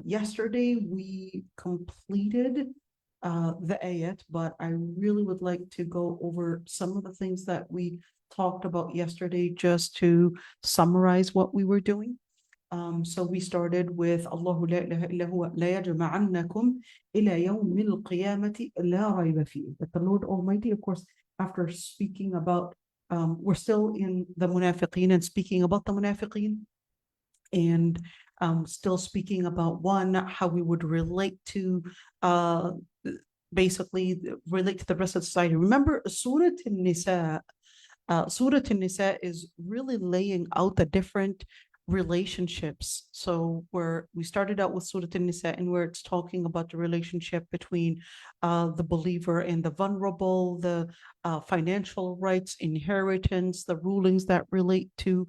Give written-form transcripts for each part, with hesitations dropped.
Yesterday we completed the ayat, but I really would like to go over some of the things that we talked about yesterday just to summarize what we were doing. So we started with Allahu la ilaha illa huwa la yajma'annakum ila yawmil qiyamati la rayba fihi. That the Lord Almighty, of course, after speaking about, we're still in the munafiqeen and speaking about the munafiqeen, and still speaking about one, how we would relate to basically relate to the rest of society. Remember, Surah An-Nisa, Surah An-Nisa is really laying out the different relationships. So where we started out with Surah An-Nisa, and where it's talking about the relationship between the believer and the vulnerable, the financial rights, inheritance, the rulings that relate to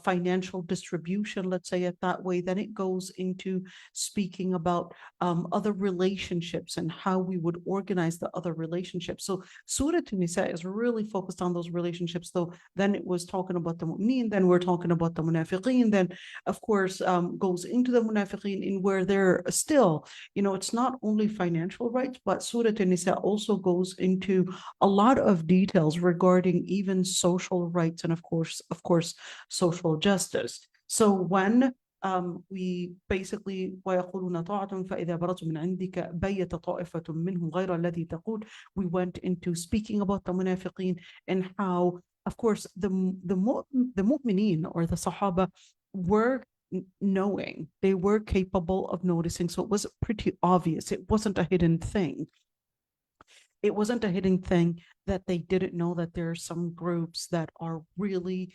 financial distribution, let's say it that way. Then it goes into speaking about other relationships and how we would organize the other relationships. So Surah An-Nisa is really focused on those relationships, though. Then it was talking about the mu'mineen, then we're talking about the munafiqeen, then of course goes into the munafiqeen, in where they're still, it's not only financial rights, but Surah An-Nisa also goes into a lot of details regarding even social rights and of course social justice. So when we basically وَيَقُولُونَ طَاعَةٌ فَإِذَا بَرَزُوا مِنْ عِنْدِكَ بَيَّتَ طَائِفَةٌ مِّنْهُمْ غَيْرَ الَّذِي تَقُولُ, we went into speaking about the munafiqeen and how, of course, the mu'mineen or the Sahaba were knowing, they were capable of noticing. So it was pretty obvious. It wasn't a hidden thing. It wasn't a hidden thing that they didn't know that there are some groups that are really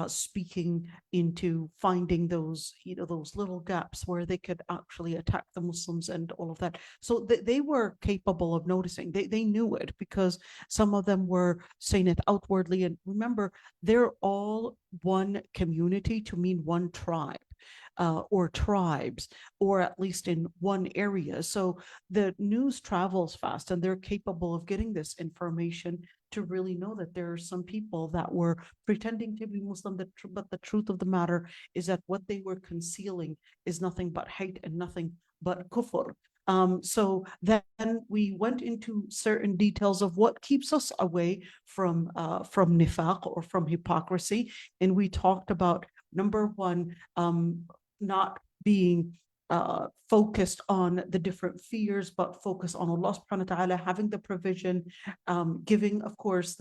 speaking into finding those, those little gaps where they could actually attack the Muslims and all of that. So they were capable of noticing. They knew it, because some of them were saying it outwardly. And remember, they're all one community, to mean one tribe. Or tribes, or at least in one area. So the news travels fast, and they're capable of getting this information to really know that there are some people that were pretending to be Muslim, but the truth of the matter is that what they were concealing is nothing but hate and nothing but kufr. So then we went into certain details of what keeps us away from nifaq, or from hypocrisy. And we talked about, number one, not being focused on the different fears, but focus on Allah subhanahu wa ta'ala, having the provision, giving, of course,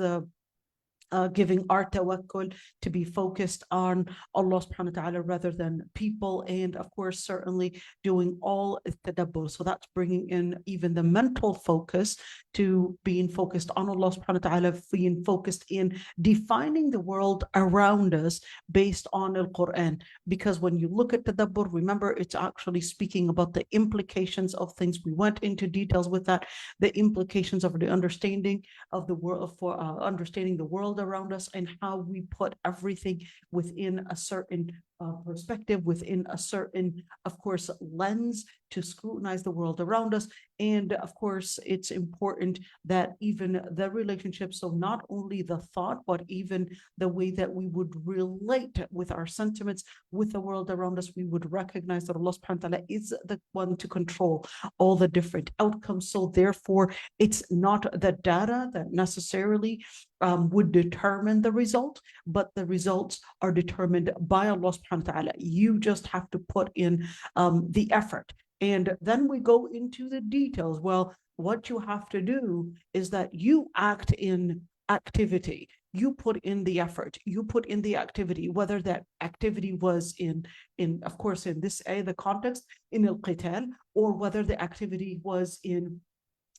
giving our tawakkul to be focused on Allah subhanahu wa ta'ala rather than people, and of course certainly doing all tadabbur. So that's bringing in even the mental focus to being focused on Allah subhanahu wa ta'ala, being focused in defining the world around us based on al-Quran. Because when you look at tadabbur, remember, it's actually speaking about the implications of things. We went into details with that, the implications of the understanding of the world, for understanding the world around us, and how we put everything within a certain perspective, within a certain, of course, lens to scrutinize the world around us. And of course, it's important that even the relationship, so not only the thought, but even the way that we would relate with our sentiments with the world around us, we would recognize that Allah subhanahu wa ta'ala is the one to control all the different outcomes. So therefore, it's not the data that necessarily would determine the result, but the results are determined by Allah subhanahu wa ta'ala. You just have to put in the effort. And then we go into the details. Well, what you have to do is that you act in activity. You put in the effort, you put in the activity, whether that activity was in of course, in this the context, in al-qital, or whether the activity was in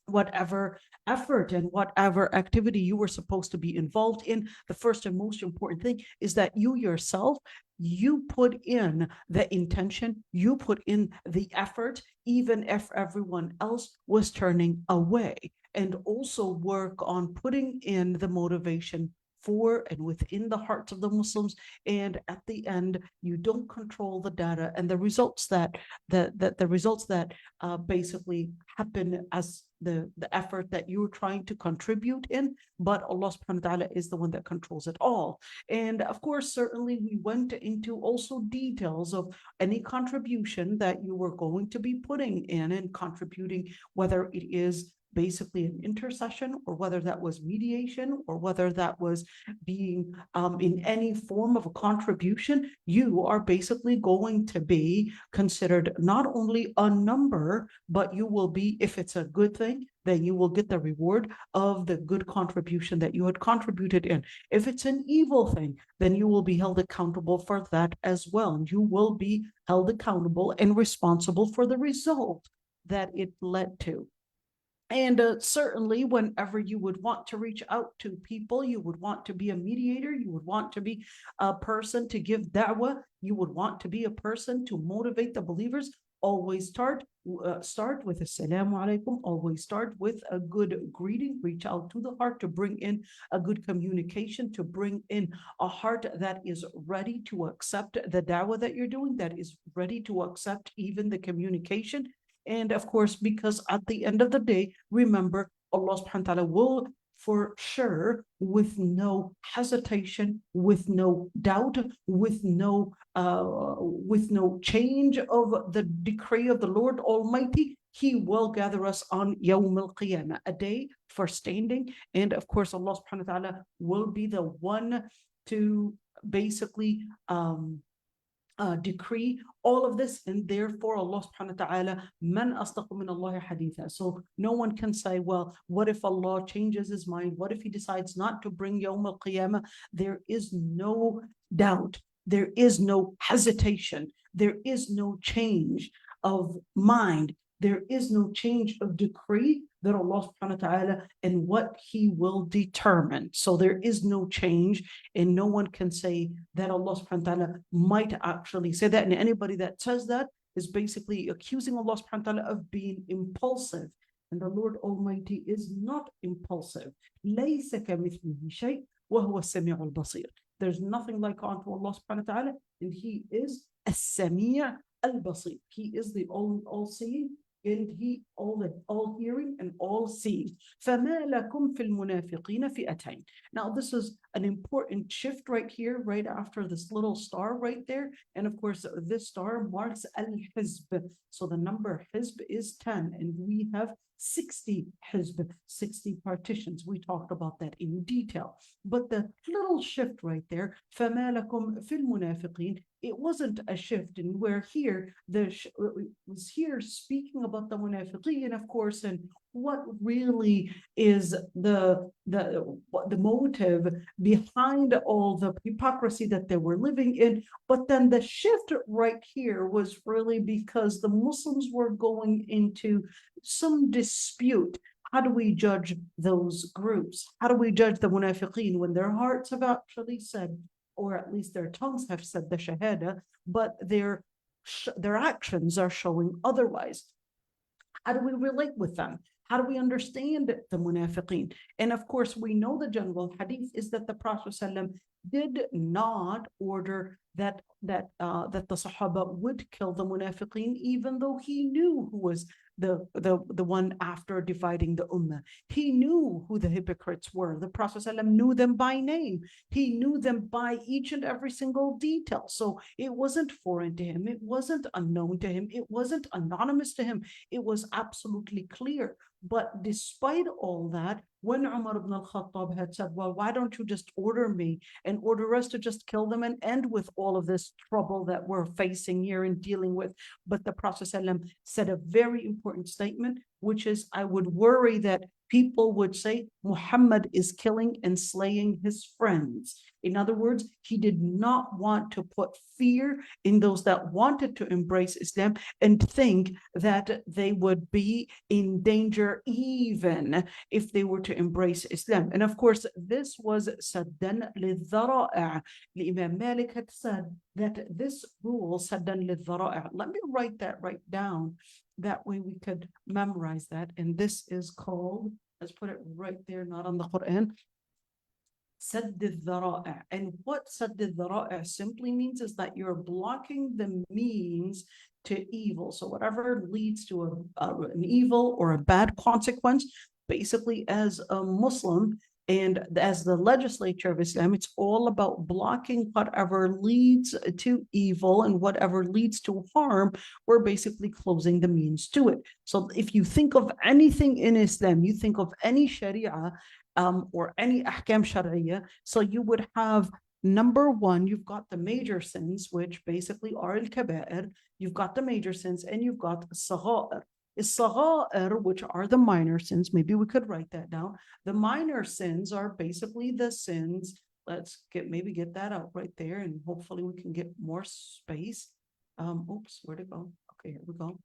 whatever effort and whatever activity you were supposed to be involved in. The first and most important thing is that you yourself, you put in the intention, you put in the effort, even if everyone else was turning away. And also work on putting in the motivation for and within the hearts of the Muslims. And at the end, you don't control the data, and the results that basically happen as the effort that you're trying to contribute in, but Allah subhanahu wa ta'ala is the one that controls it all. And of course, certainly we went into also details of any contribution that you were going to be putting in and contributing, whether it is basically an intercession, or whether that was mediation, or whether that was being in any form of a contribution. You are basically going to be considered not only a number, but you will be, if it's a good thing, then you will get the reward of the good contribution that you had contributed in. If it's an evil thing, then you will be held accountable for that as well. And you will be held accountable and responsible for the result that it led to. And certainly, whenever you would want to reach out to people, you would want to be a mediator, you would want to be a person to give da'wah, you would want to be a person to motivate the believers. Always start with assalamu alaikum. Always start with a good greeting. Reach out to the heart to bring in a good communication, to bring in a heart that is ready to accept the da'wah that you're doing, that is ready to accept even the communication. And of course, because at the end of the day, remember, Allah subhanahu wa ta'ala will for sure, with no hesitation, with no doubt, with no change of the decree of the Lord Almighty, He will gather us on Yawm al-Qiyamah, a day for standing. And of course, Allah subhanahu wa ta'ala will be the one to basically decree all of this. And therefore Allah subhanahu wa ta'ala, man asdaqu min Allahi haditha. So no one can say, well, what if Allah changes his mind? What if He decides not to bring Yawm al-Qiyamah? There is no doubt, there is no hesitation, there is no change of mind, there is no change of decree that Allah subhanahu wa ta'ala and what He will determine. So there is no change, and no one can say that Allah subhanahu wa ta'ala might actually say that. And anybody that says that is basically accusing Allah subhanahu wa ta'ala of being impulsive. And the Lord Almighty is not impulsive. لَيْسَ كَمِثْلِهِ شَيْءٌ وَهُوَ السَّمِيعُ الْبَصِيرُ. There's nothing like unto Allah subhanahu wa ta'ala, and He is as-Sami' al-Basir. He is the all-seeing, and He all hearing and all seeing. فَمَا لَكُمْ فِي الْمُنَافِقِينَ فِئَتَيْنِ. Now this is an important shift right here, right after this little star right there. And of course, this star marks al-Hizb. So the number Hizb is 10, and we have 60 Hizb, 60 partitions. We talked about that in detail. But the little shift right there, فَمَا لَكُمْ فِي الْمُنَافِقِينَ, it wasn't a shift, and we're here, was here speaking about the munafiqeen, of course, and what really is the motive behind all the hypocrisy that they were living in. But then the shift right here was really because the Muslims were going into some dispute. How do we judge those groups? How do we judge the munafiqeen when their hearts have actually said, or at least their tongues have said the shahada, but their actions are showing otherwise? How do we relate with them? How do we understand the munafiqeen? And of course, we know the general hadith is that the Prophet ﷺ did not order that the Sahaba would kill the munafiqeen, even though He knew who was the one after dividing the ummah. He knew who the hypocrites were. The Prophet ﷺ knew them by name. He knew them by each and every single detail. So it wasn't foreign to Him. It wasn't unknown to Him. It wasn't anonymous to Him. It was absolutely clear. But despite all that, when Umar ibn al-Khattab had said, well, why don't you just order me and order us to just kill them and end with all of this trouble that we're facing here and dealing with? But the Prophet ﷺ said a very important statement, which is, I would worry that people would say Muhammad is killing and slaying his friends. In other words, he did not want to put fear in those that wanted to embrace Islam and think that they would be in danger even if they were to embrace Islam. And of course, this was saddan lidhara'a. Imam Malik had said that this rule, saddan lidhara'a. Let me write that right down. That way we could memorize that. And this is called, let's put it right there, not on the Quran. Sadd al-dhara'a. And what sadd al-dhara'a simply means is that you're blocking the means to evil. So whatever leads to an evil or a bad consequence, basically as a Muslim and as the legislature of Islam, it's all about blocking whatever leads to evil and whatever leads to harm. We're basically closing the means to it. So if you think of anything in Islam, you think of any Sharia, or any ahkam sharia, so you would have number one, you've got the major sins, which basically are al-kaba'ir, you've got the major sins, and you've got sagha'ir. Sagha'ir, which are the minor sins, maybe we could write that down. The minor sins are basically the sins, let's get that out right there, and hopefully we can get more space. Oops, where'd it go? Okay, here we go.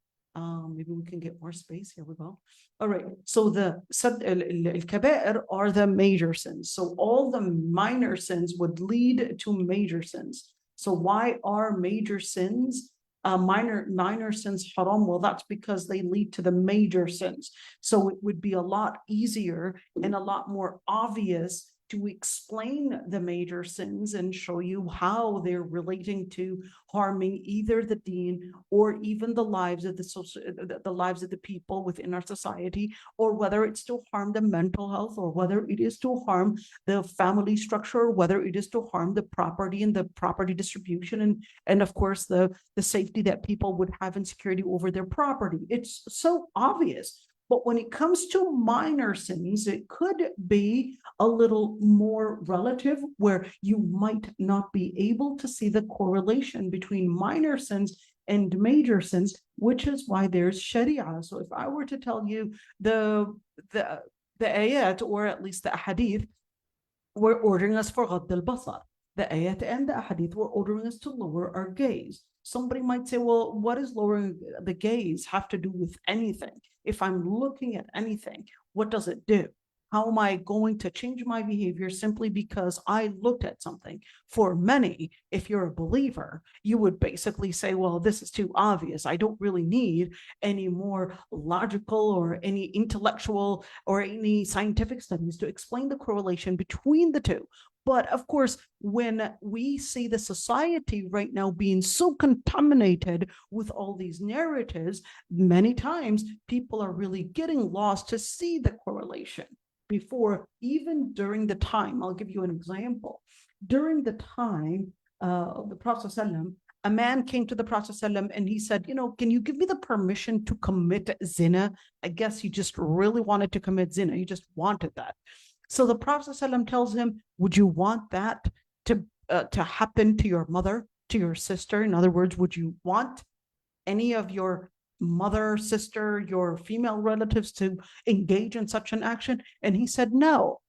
Maybe we can get more space. Here we go. All right. So the al-kaba'ir are the major sins. So all the minor sins would lead to major sins. So why are major sins, minor sins haram? Well, that's because they lead to the major sins. So it would be a lot easier and a lot more obvious to explain the major sins and show you how they're relating to harming either the deen or even the lives of the lives of the people within our society, or whether it's to harm the mental health, or whether it is to harm the family structure, or whether it is to harm the property and the property distribution, and of course the safety that people would have and security over their property. It's so obvious. But when it comes to minor sins, it could be a little more relative, where you might not be able to see the correlation between minor sins and major sins, which is why there's Sharia. So if I were to tell you the ayat, or at least the hadith, were ordering us for ghadd al-basar. The ayat and the hadith were ordering us to lower our gaze. Somebody might say, well, what does lowering the gaze have to do with anything? If I'm looking at anything, what does it do? How am I going to change my behavior simply because I looked at something? For many, if you're a believer, you would basically say, well, this is too obvious. I don't really need any more logical or any intellectual or any scientific studies to explain the correlation between the two. But of course, when we see the society right now being so contaminated with all these narratives, many times people are really getting lost to see the correlation. Before, even during the time, I'll give you an example. During the time of the Prophet ﷺ, a man came to the Prophet ﷺ and he said, can you give me the permission to commit zina? I guess he just really wanted to commit zina. He just wanted that. So the Prophet ﷺ tells him, would you want that to happen to your mother, to your sister? In other words, would you want any of your mother, sister, your female relatives to engage in such an action? And he said, no.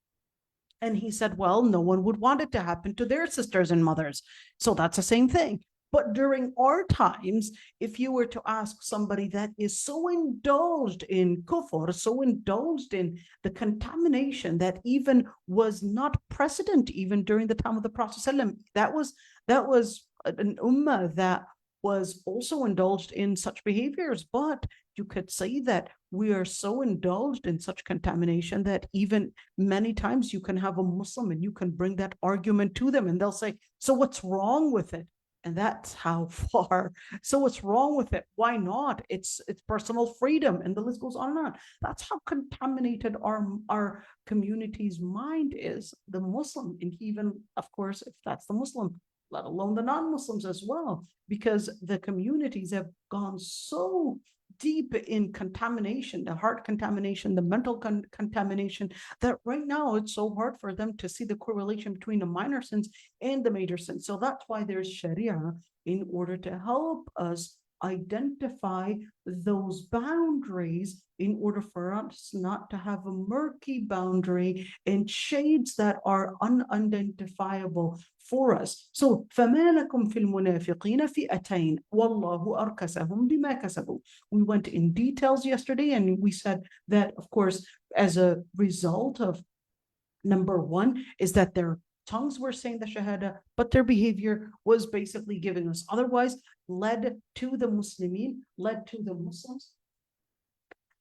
And he said, well, no one would want it to happen to their sisters and mothers. So that's the same thing. But during our times, if you were to ask somebody that is so indulged in kufr, so indulged in the contamination that even was not precedent even during the time of the Prophet ﷺ, that was an ummah that was also indulged in such behaviors. But you could say that we are so indulged in such contamination that even many times you can have a Muslim and you can bring that argument to them and they'll say, so what's wrong with it? And that's how far. So what's wrong with it? Why not? It's personal freedom, and the list goes on and on. That's how contaminated our community's mind is. The Muslim, and even, of course, if that's the Muslim, let alone the non-Muslims as well, because the communities have gone so deep in contamination, the heart contamination, the mental contamination, that right now it's so hard for them to see the correlation between the minor sins and the major sins. So that's why there's Sharia, in order to help us identify those boundaries, in order for us not to have a murky boundary and shades that are unidentifiable for us. So فَمَا لَكُمْ فِي الْمُنَافِقِينَ فِئَتَيْنِ وَاللَّهُ أَرْكَسَهُمْ بِمَا كَسَبُوا. We went in details yesterday, and we said that, of course, as a result of number one is that their tongues were saying the shahada, but their behavior was basically giving us otherwise, led to the Muslimin, led to the Muslims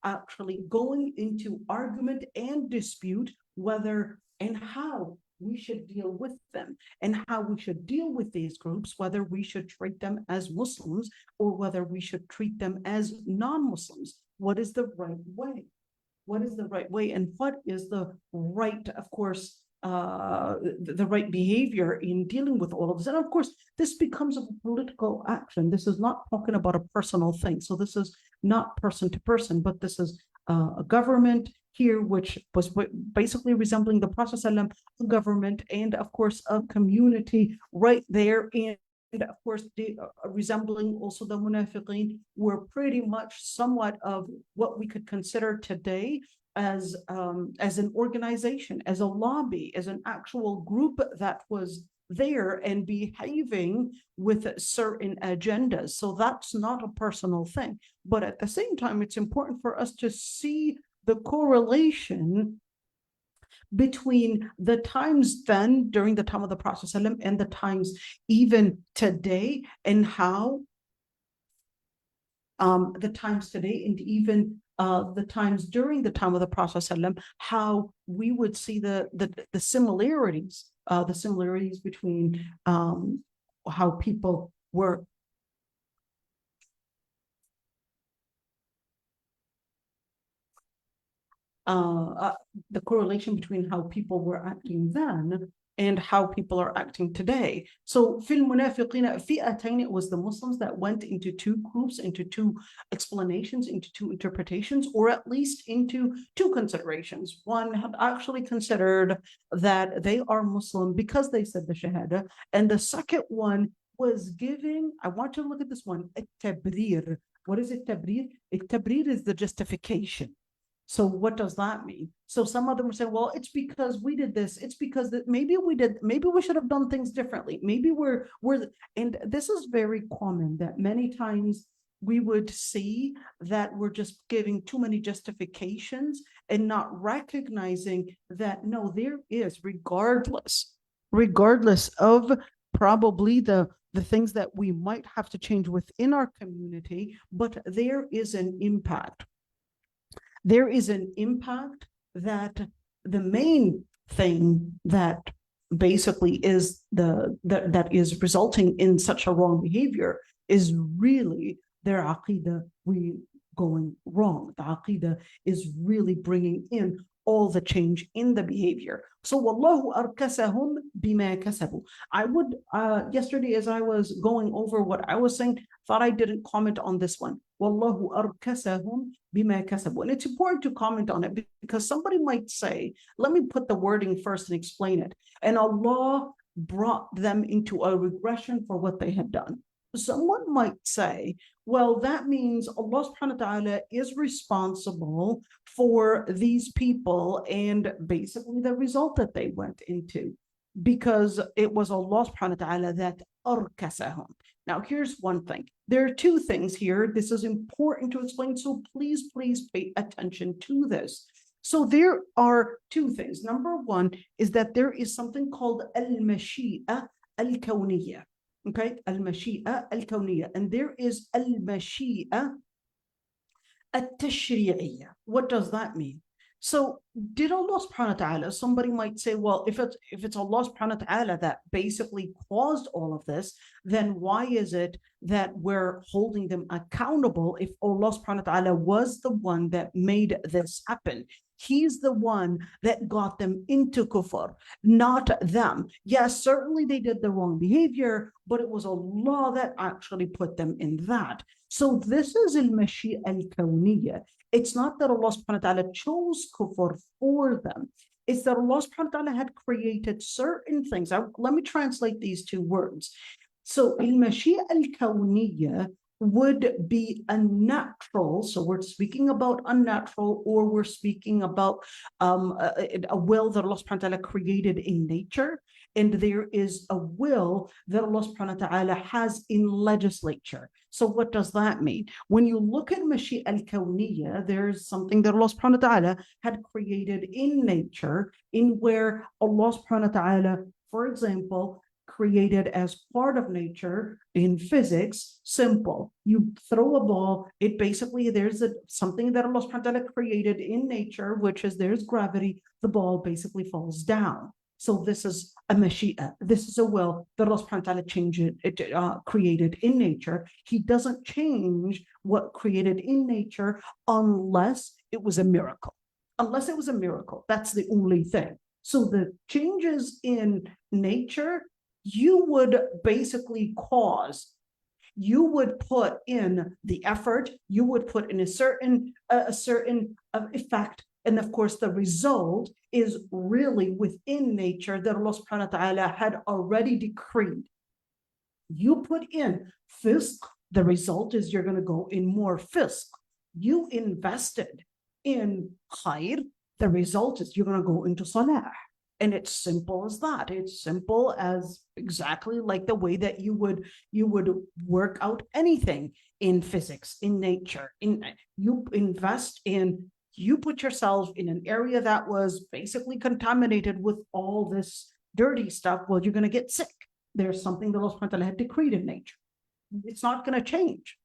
actually going into argument and dispute whether and how we should deal with them, and how we should deal with these groups, whether we should treat them as Muslims or whether we should treat them as non-Muslims. What is the right way? What is the right way, and what is the right, of course, the right behavior in dealing with all of this? And of course, this becomes a political action. This is not talking about a personal thing. So this is not person to person, but this is a government here, which was basically resembling the Prophet ﷺ, a government, and of course, a community right there in. And of course, resembling also the munafiqeen, were pretty much somewhat of what we could consider today as an organization, as a lobby, as an actual group that was there and behaving with certain agendas. So that's not a personal thing. But at the same time, it's important for us to see the correlation between the times then during the time of the Prophet ﷺ and the times even today, and how the times today and even the times during the time of the Prophet ﷺ, how we would see the similarities between how people were the correlation between how people were acting then and how people are acting today. So في المنافقين فئتين, it was the Muslims that went into two groups, into two explanations, into two interpretations, or at least into two considerations. One had actually considered that they are Muslim because they said the Shahada, and the second one was giving, I want you to look at this one, التبرير. What is it, tabrir? Tabrir is the justification. So what does that mean? So some of them are saying, well, it's because we did this. It's because that maybe we should have done things differently. Maybe and this is very common, that many times we would see that we're just giving too many justifications and not recognizing that, no, there is, regardless of probably the things that we might have to change within our community, but there is an impact. There is an impact that the main thing that basically is that is resulting in such a wrong behavior is really their aqidah going wrong. The aqidah is really bringing in all the change in the behavior. So wallahu arkasahum bima kasabu. I would yesterday, as I was going over what I was saying, thought I didn't comment on this one. Wallahu arkasahum bima kasabu. And it's important to comment on it because somebody might say, let me put the wording first and explain it. And Allah brought them into a regression for what they had done. Someone might say, well, that means Allah subhanahu wa ta'ala is responsible for these people and basically the result that they went into, because it was Allah subhanahu wa ta'ala that arkasahum. Now, here's one thing. There are two things here. This is important to explain, so please pay attention to this. So there are two things. Number one is that there is something called al-mashi'a al-kawniyya. Okay, al-mashi'a al-kawniyya, and there is al-mashi'a al-tashri'iyya. What does that mean? So did Allah subhanahu wa ta'ala, somebody might say, well, if it's Allah subhanahu wa ta'ala that basically caused all of this, then why is it that we're holding them accountable if Allah subhanahu wa ta'ala was the one that made this happen? He's the one that got them into kufr, not them. Yes, certainly they did the wrong behavior, but it was Allah that actually put them in that. So this is al-mashi'a al-kawniyya. It's not that Allah subhanahu wa ta'ala chose kufr for them. It's that Allah subhanahu wa ta'ala had created certain things. Let me translate these two words. So al-mashi'a al-kawniyya would be unnatural. So we're speaking about unnatural, or we're speaking about a will that Allah subhanahu wa ta'ala created in nature. And there is a will that Allah subhanahu wa ta'ala has in legislature. So what does that mean? When you look at Mashi'a al-Kawniyya, there's something that Allah subhanahu wa ta'ala had created in nature, in where Allah subhanahu wa ta'ala, for example, created as part of nature in physics. Simple. You throw a ball, it basically, there's something that Allah subhanahu wa ta'ala created in nature, which is there's gravity, the ball basically falls down. So this is a mashi'a. This is a will that Allah subhanahu wa ta'ala created in nature. He doesn't change what created in nature unless it was a miracle. Unless it was a miracle. That's the only thing. So the changes in nature, you would basically cause, you would put in the effort, you would put in a certain effect. And of course, the result is really within nature that Allah subhanahu wa ta'ala had already decreed. You put in fisq, the result is you're going to go in more fisq. You invested in khair, the result is you're going to go into salah. And it's simple as that. It's simple as exactly like the way that you would work out anything in physics, in nature. You invest in, you put yourself in an area that was basically contaminated with all this dirty stuff. Well, you're going to get sick. There's something that Allah subhanahu wa ta'ala had decreed in nature. It's not going to change.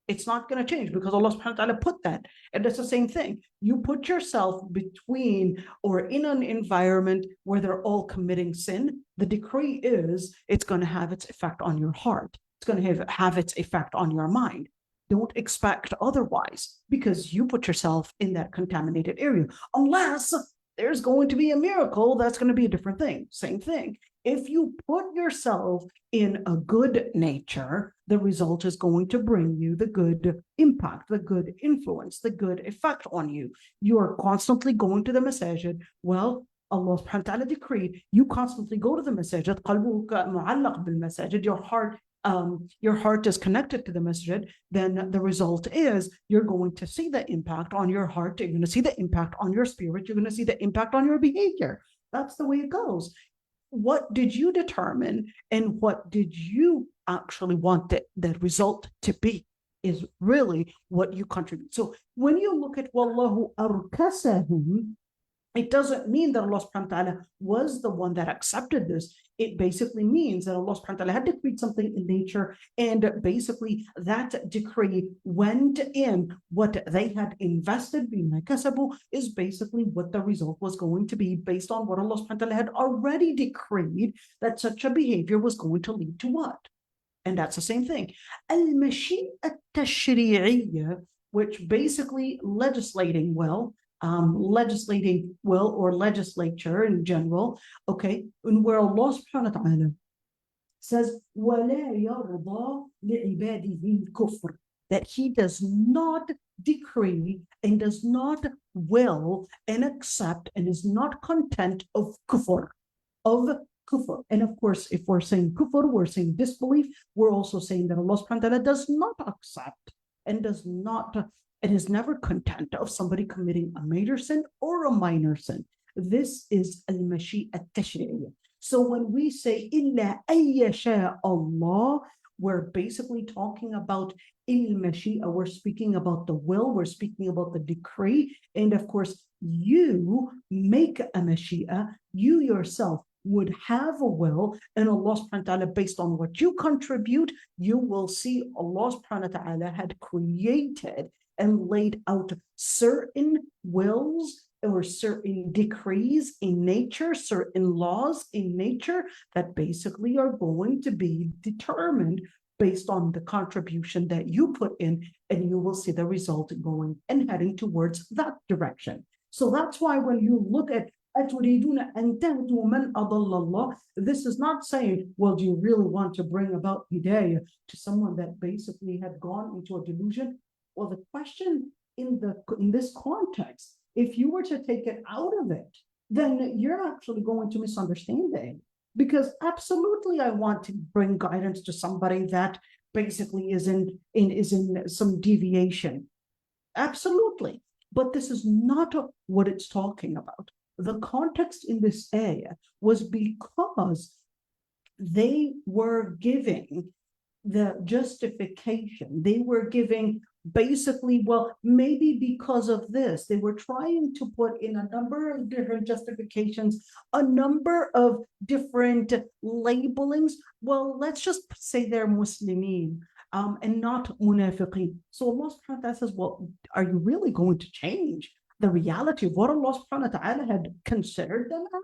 It's not going to change because Allah subhanahu wa ta'ala put that. And it's the same thing. You put yourself between or in an environment where they're all committing sin. The decree is it's going to have its effect on your heart. It's going to have its effect on your mind. Don't expect otherwise because you put yourself in that contaminated area. Unless there's going to be a miracle, that's going to be a different thing. Same thing. If you put yourself in a good nature, the result is going to bring you the good impact, the good influence, the good effect on you. You are constantly going to the masajid. Well, Allah subhanahu wa ta'ala decreed, you constantly go to the masajid. قَلْبُكَ مُعَلَّقْ بِالْمَسَاجِد. Your heart is connected to the masjid, then the result is you're going to see the impact on your heart. You're going to see the impact on your spirit. You're going to see the impact on your behavior. That's the way it goes. What did you determine and what did you actually want that result to be is really what you contribute. So when you look at Wallahu arkasahum, it doesn't mean that Allah subhanahu wa ta'ala was the one that accepted this. It basically means that Allah subhanahu wa ta'ala had decreed something in nature, and basically that decree went in what they had invested, bima kasabu, is basically what the result was going to be based on what Allah subhanahu wa ta'ala had already decreed that such a behavior was going to lead to what? And that's the same thing. Al-mashi'a tashri'iyya, which basically legislating will or legislature in general, okay, and where Allah subhanahu wa ta'ala says, وَلَا يَرْضَى لِعِبَادِهِ الْكُفْرِ, that he does not decree and does not will and accept and is not content of kufr. And of course, if we're saying kufr, we're saying disbelief, we're also saying that Allah subhanahu wa ta'ala does not accept and does not and is never content of somebody committing a major sin or a minor sin. This is al-mashi'a tashri'iyya. So when we say illa ayyasha Allah, we're basically talking about il-mashi'a. We're speaking about the will, we're speaking about the decree, and of course, you make a mashi'a, you yourself would have a will, and Allah subhanahu wa ta'ala, based on what you contribute, you will see Allah subhanahu wa ta'ala had created and laid out certain wills or certain decrees in nature, certain laws in nature that basically are going to be determined based on the contribution that you put in, and you will see the result going and heading towards that direction. So that's why when you look at this is not saying, well, do you really want to bring about hidayah to someone that basically had gone into a delusion? Well, the question in this context, if you were to take it out of it, then you're actually going to misunderstand it. Because absolutely, I want to bring guidance to somebody that basically is in some deviation. Absolutely. But this is not what it's talking about. The context in this ayah was because they were giving the justification. They were giving basically, well, maybe because of this, they were trying to put in a number of different justifications, a number of different labelings. Well, let's just say they're muslimin and not munafiqeen. So Allah subhanahu wa ta'ala says, well, are you really going to change the reality of what Allah subhanahu wa ta'ala had considered them as?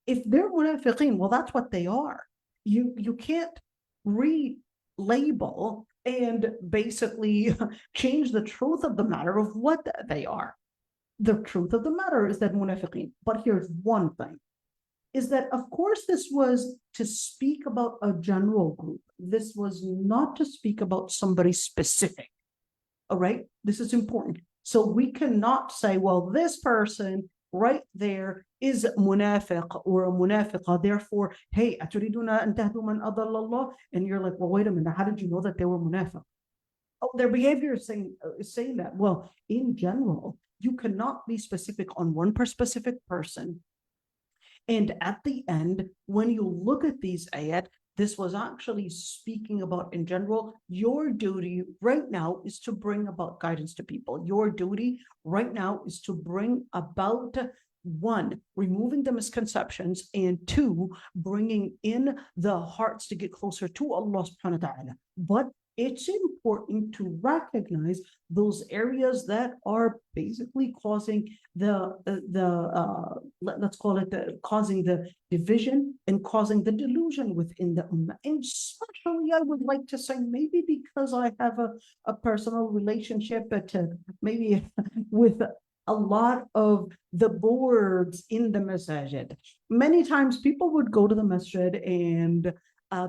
If they're munafiqeen, well, that's what they are. You can't relabel and basically change the truth of the matter of what they are. The truth of the matter is that munafiqeen. But here's one thing, is that of course this was to speak about a general group. This was not to speak about somebody specific. All right, this is important. So we cannot say, well, this person right there is munafiq or a munafiqa, therefore, hey, aturiduna an tahdu man adalla Allah, and you're like, well, wait a minute, how did you know that they were munafiq? Oh, their behavior is saying that. Well, in general, you cannot be specific on one specific person. And at the end, when you look at these ayat, this was actually speaking about in general, your duty right now is to bring about guidance to people. Your duty right now is to bring about, one, removing the misconceptions, and two, bringing in the hearts to get closer to Allah subhanahu wa ta'ala. But it's important to recognize those areas that are basically causing let's call it causing the division and causing the delusion within the ummah. And especially, I would like to say, maybe because I have a personal relationship, but maybe with a lot of the boards in the masjid. Many times people would go to the masjid and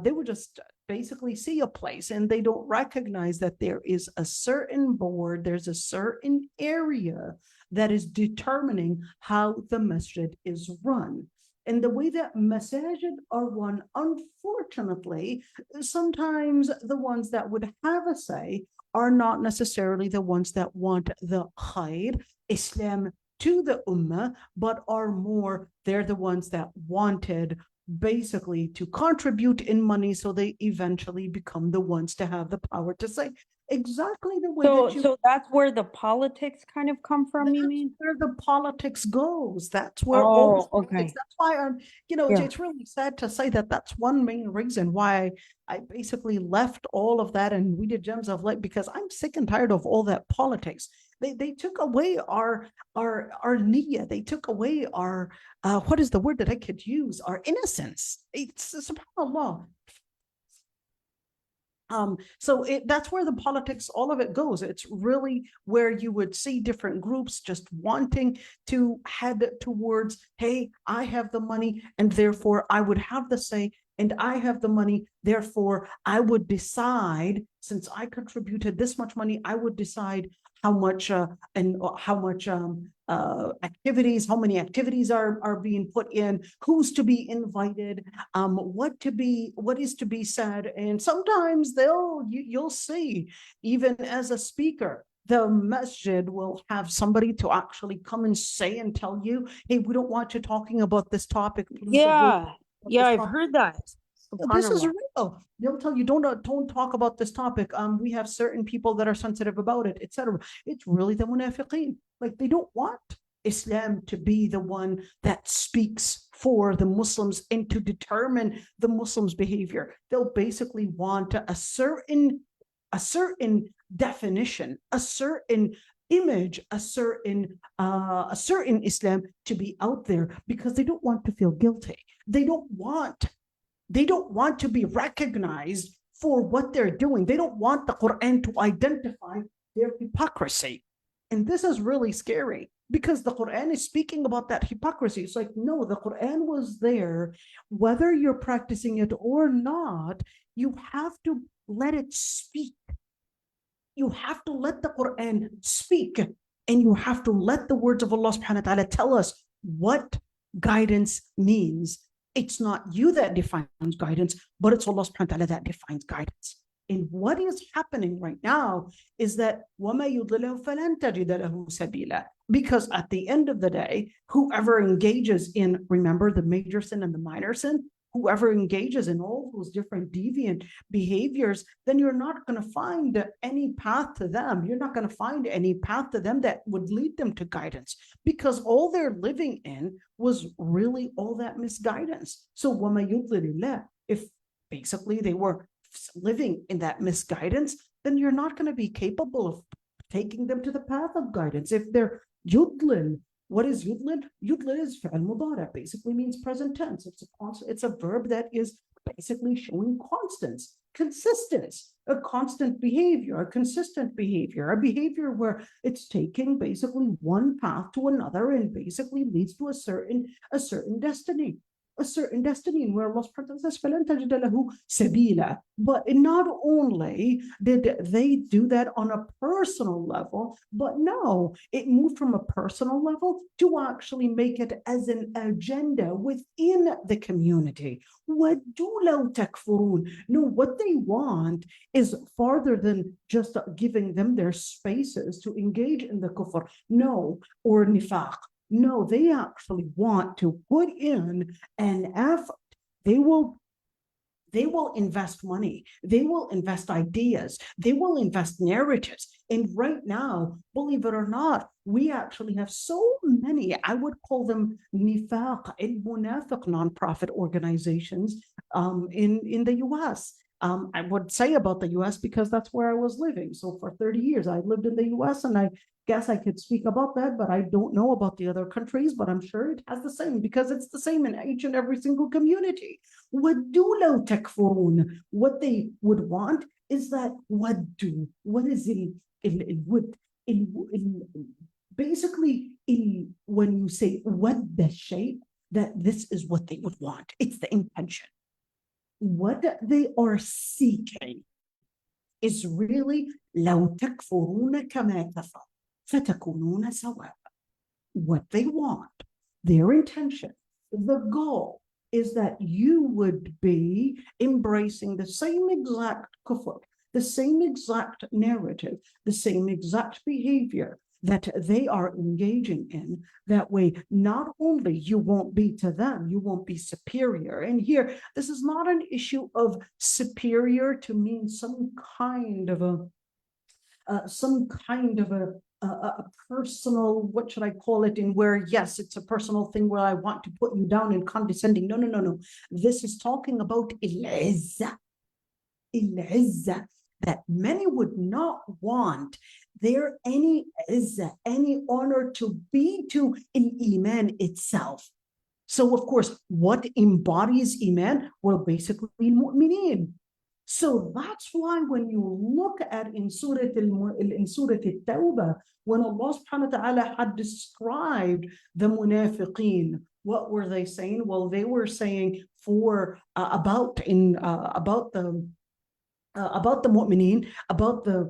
they would just basically see a place and they don't recognize that there is a certain board, there's a certain area that is determining how the masjid is run. And the way that masajid are run, unfortunately, sometimes the ones that would have a say are not necessarily the ones that want the khair, Islam to the ummah, but are more, they're the ones that wanted basically to contribute in money, so they eventually become the ones to have the power to say exactly the way that you. So that's where the politics kind of come from, you mean? Where the politics goes. That's where Oh, okay. That's why I'm, it's really sad to say that that's one main reason why I basically left all of that and we did Gems of Light, because I'm sick and tired of all that politics. They took away our niyyah. They took away our what is the word that I could use? Our innocence. It's subhanAllah. So that's where the politics, all of it goes. It's really where you would see different groups just wanting to head towards, hey, I have the money and therefore I would have the say, and I have the money, therefore I would decide, since I contributed this much money, I would decide how much and how much activities, how many activities are being put in, who's to be invited, what is to be said. And sometimes you'll see, even as a speaker, the masjid will have somebody to actually come and say and tell you, hey, we don't want you talking about this topic. Yeah, I've heard that. This is real. They'll tell you, don't talk about this topic. We have certain people that are sensitive about it, etc. It's really the munafiqeen. Like, they don't want Islam to be the one that speaks for the Muslims and to determine the Muslims' behavior. They'll basically want a certain definition, a certain image, a certain Islam to be out there, because they don't want to feel guilty. They don't want to be recognized for what they're doing. They don't want the Quran to identify their hypocrisy. And this is really scary, because the Quran is speaking about that hypocrisy. It's like, no, the Quran was there. Whether you're practicing it or not, you have to let it speak. You have to let the Quran speak, and you have to let the words of Allah subhanahu wa ta'ala tell us what guidance means. It's not you that defines guidance, but it's Allah subhanahu wa ta'ala that defines guidance. And what is happening right now is that وَمَا يُضْلِلَهُ فَلَنْ تَجِدَ لَهُ سَبِيلًا. Because at the end of the day, whoever engages in, remember, the major sin and the minor sin, whoever engages in all those different deviant behaviors, then you're not going to find any path to them. You're not going to find any path to them that would lead them to guidance, because all they're living in was really all that misguidance. So وَمَا يُضْلِلِ اللَّهِ, if basically they were living in that misguidance, then you're not going to be capable of taking them to the path of guidance. If they're yudlil, What is yudlid? Yudlid is fi'al mudari', basically means present tense. It's a verb that is basically showing constance, consistence, a constant behavior, a consistent behavior, a behavior where it's taking basically one path to another and basically leads to a certain destiny. A certain destiny where Allah subhanahu wa ta'ala says, but not only did they do that on a personal level, but no, it moved from a personal level to actually make it as an agenda within the community. No, what they want is farther than just giving them their spaces to engage in the kufr, no, or nifaq. No, they actually want to put in an effort. They will invest money. They will invest ideas. They will invest narratives. And right now, believe it or not, we actually have so many, I would call them nifaq and munafiq nonprofit organizations in the US. I would say about the US because that's where I was living. So for 30 years, I lived in the US, and I guess I could speak about that, but I don't know about the other countries, but I'm sure it has the same because it's the same in each and every single community. What they would want is that what is basically when you say what the shape, that this is what they would want. It's the intention. What they are seeking is really لو تكفرون كما كفر فتكونون سواء. What they want, their intention, the goal is that you would be embracing the same exact kufr, the same exact narrative, the same exact behavior that they are engaging in. That way, not only you won't be to them, you won't be superior. And here, this is not an issue of superior to mean some kind of a personal, what should I call it, in where, yes, it's a personal thing where I want to put you down and condescending. No. This is talking about al-izza, that many would not want there any izzah, any honor to be to in Iman itself. So of course, what embodies Iman? Well, basically mu'mineen. So that's why when you look at in Surah Al-Tawbah, when Allah subhanahu wa ta'ala had described the munafiqeen, what were they saying? Well, they were saying about the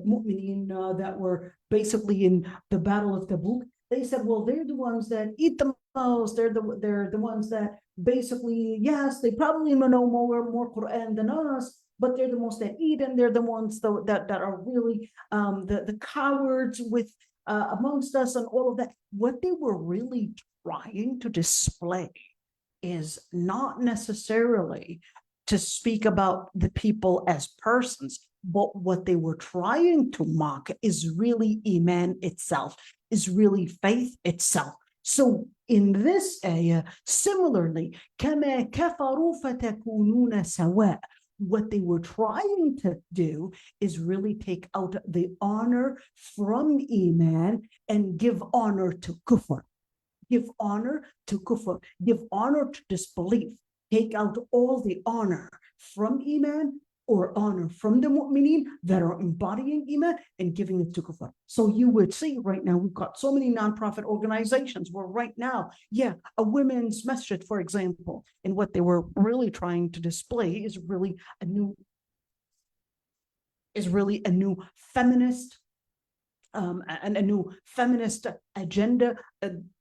mu'mineen, that were basically in the Battle of Tabuk. They said, well, they're the ones that eat the most. They're the ones that basically, yes, they probably know more Quran than us, but they're the most that eat, and they're the ones that are really the cowards with amongst us and all of that. What they were really trying to display is not necessarily to speak about the people as persons, but what they were trying to mock is really Iman itself, is really faith itself. So in this ayah, similarly, كَمَا كَفَرُوا فَتَكُونُونَ سَوَاء, what they were trying to do is really take out the honor from Iman and give honor to kufr. Give honor to kufr. Give honor to disbelief. Take out all the honor from Iman or honor from the mu'mineen that are embodying Iman and giving it to kufr. So you would see right now, we've got so many nonprofit organizations where right now, a women's masjid, for example, and what they were really trying to display is really a new feminist and a new feminist agenda,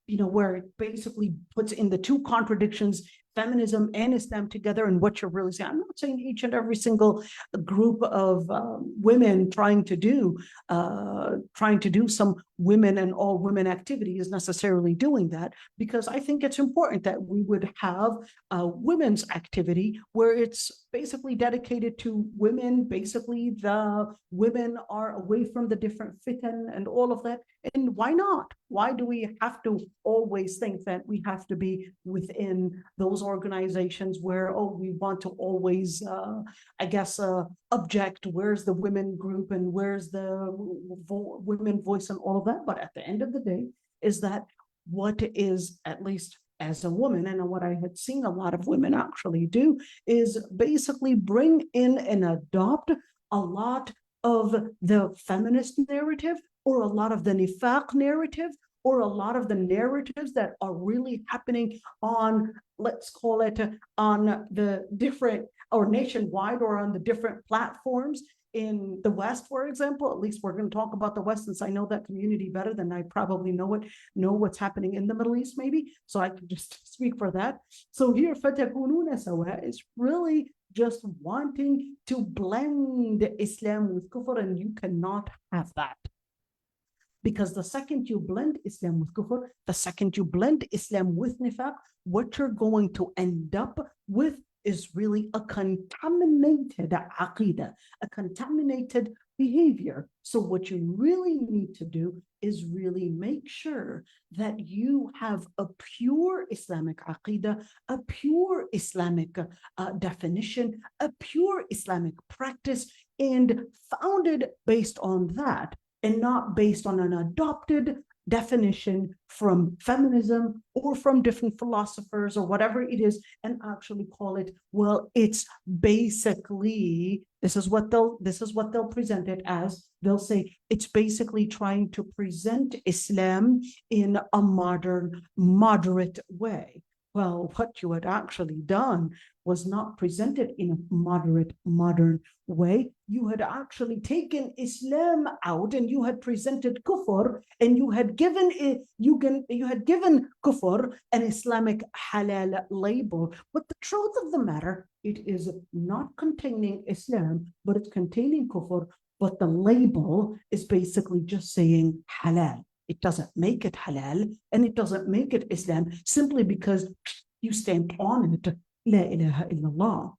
where it basically puts in the two contradictions, feminism and Islam together. And what you're really saying, I'm not saying each and every single group of women trying to do some women and all women activity is necessarily doing that, because I think it's important that we would have women's activity where it's basically dedicated to women. Basically, the women are away from the different fitan and all of that. And why not? Why do we have to always think that we have to be within those organizations where, we want to always, object, where's the women group and where's the women voice and all of that? But at the end of the day, is that what is, at least as a woman, and what I had seen a lot of women actually do, is basically bring in and adopt a lot of the feminist narrative, or a lot of the nifaq narrative, or a lot of the narratives that are really happening on, let's call it, on the different, or nationwide, or on the different platforms in the West, for example. At least we're going to talk about the West, since I know that community better than I probably know what's happening in the Middle East, maybe. So I can just speak for that. So here, فَتَكُونُونَ سَوَاء is really just wanting to blend Islam with kufr, and you cannot have that. Because the second you blend Islam with kufr, the second you blend Islam with nifaq, what you're going to end up with is really a contaminated aqidah, a contaminated behavior. So what you really need to do is really make sure that you have a pure Islamic aqidah, a pure Islamic definition, a pure Islamic practice, and founded based on that, and not based on an adopted definition from feminism or from different philosophers or whatever it is, and actually call it, well, it's basically, this is what they'll present it as. They'll say it's basically trying to present Islam in a modern, moderate way. Well, what you had actually done was not presented in a moderate, modern way. You had actually taken Islam out, and you had presented kufr, and you had given kufr an Islamic halal label. But the truth of the matter, it is not containing Islam, but it's containing kufr. But the label is basically just saying halal. It doesn't make it halal, and it doesn't make it Islam, simply because you stamped on it, La ilaha illallah.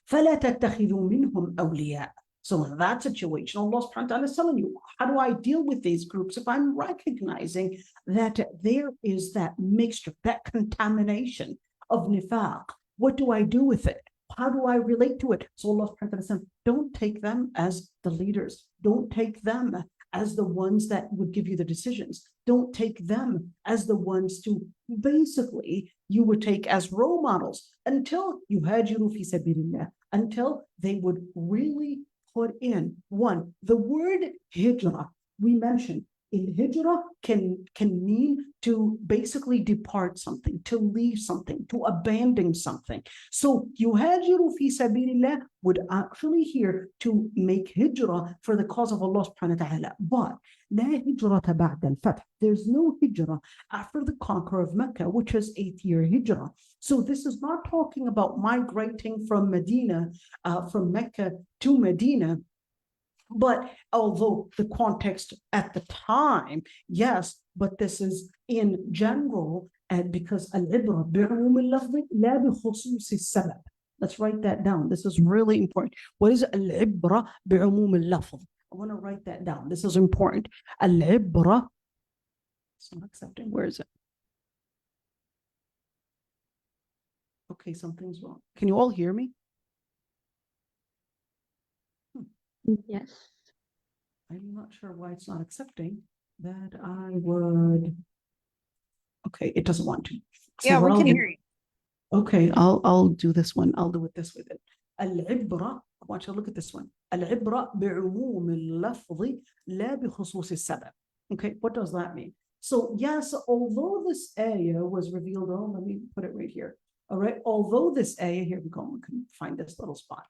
فَلَا تَتَّخِذُوا مِنْهُمْ أَوْلِيَاءَ. So in that situation, Allah subhanahu wa ta'ala is telling you, how do I deal with these groups if I'm recognizing that there is that mixture, that contamination of nifaq? What do I do with it? How do I relate to it? So Allah subhanahu wa ta'ala says, don't take them as the leaders. Don't take them as the ones that would give you the decisions. Don't take them as the ones to basically you would take as role models until yuhajiru fi sabilillah, until they would really put in one. The word hijrah, we mentioned, in hijrah can mean to basically depart something, to leave something, to abandon something. So yuhajiru fi sabilillah would actually here to make hijrah for the cause of Allah subhanahu wa ta'ala. But la hijrata ba'da al-fath. There's no hijrah after the conquer of Mecca, which is 8th year hijrah. So this is not talking about migrating from Medina, from Mecca to Medina. But although the context at the time, yes, but this is in general, and because al-ibra bi'umum al-lafzi la bi khusus al-sabab. Let's write that down. This is really important. What is al-ibra bi'umum al-lafz? I want to write that down. This is important. Al-ibra. It's not accepting. Where is it? Okay, something's wrong. Can you all hear me? Yes. I'm not sure why it's not accepting that. I would. Okay, it doesn't want to. So Yeah, what we I'll can do- hear you. Okay, I'll do this one. I'll do it this way then. Al-ibra. I want you to look at this one. Al-ibra bi'umum al-lafzi la bi khusus al-sabab. Okay, what does that mean? So yes, although this ayah was revealed, let me put it right here. All right, although this ayah, here we go, we can find this little spot.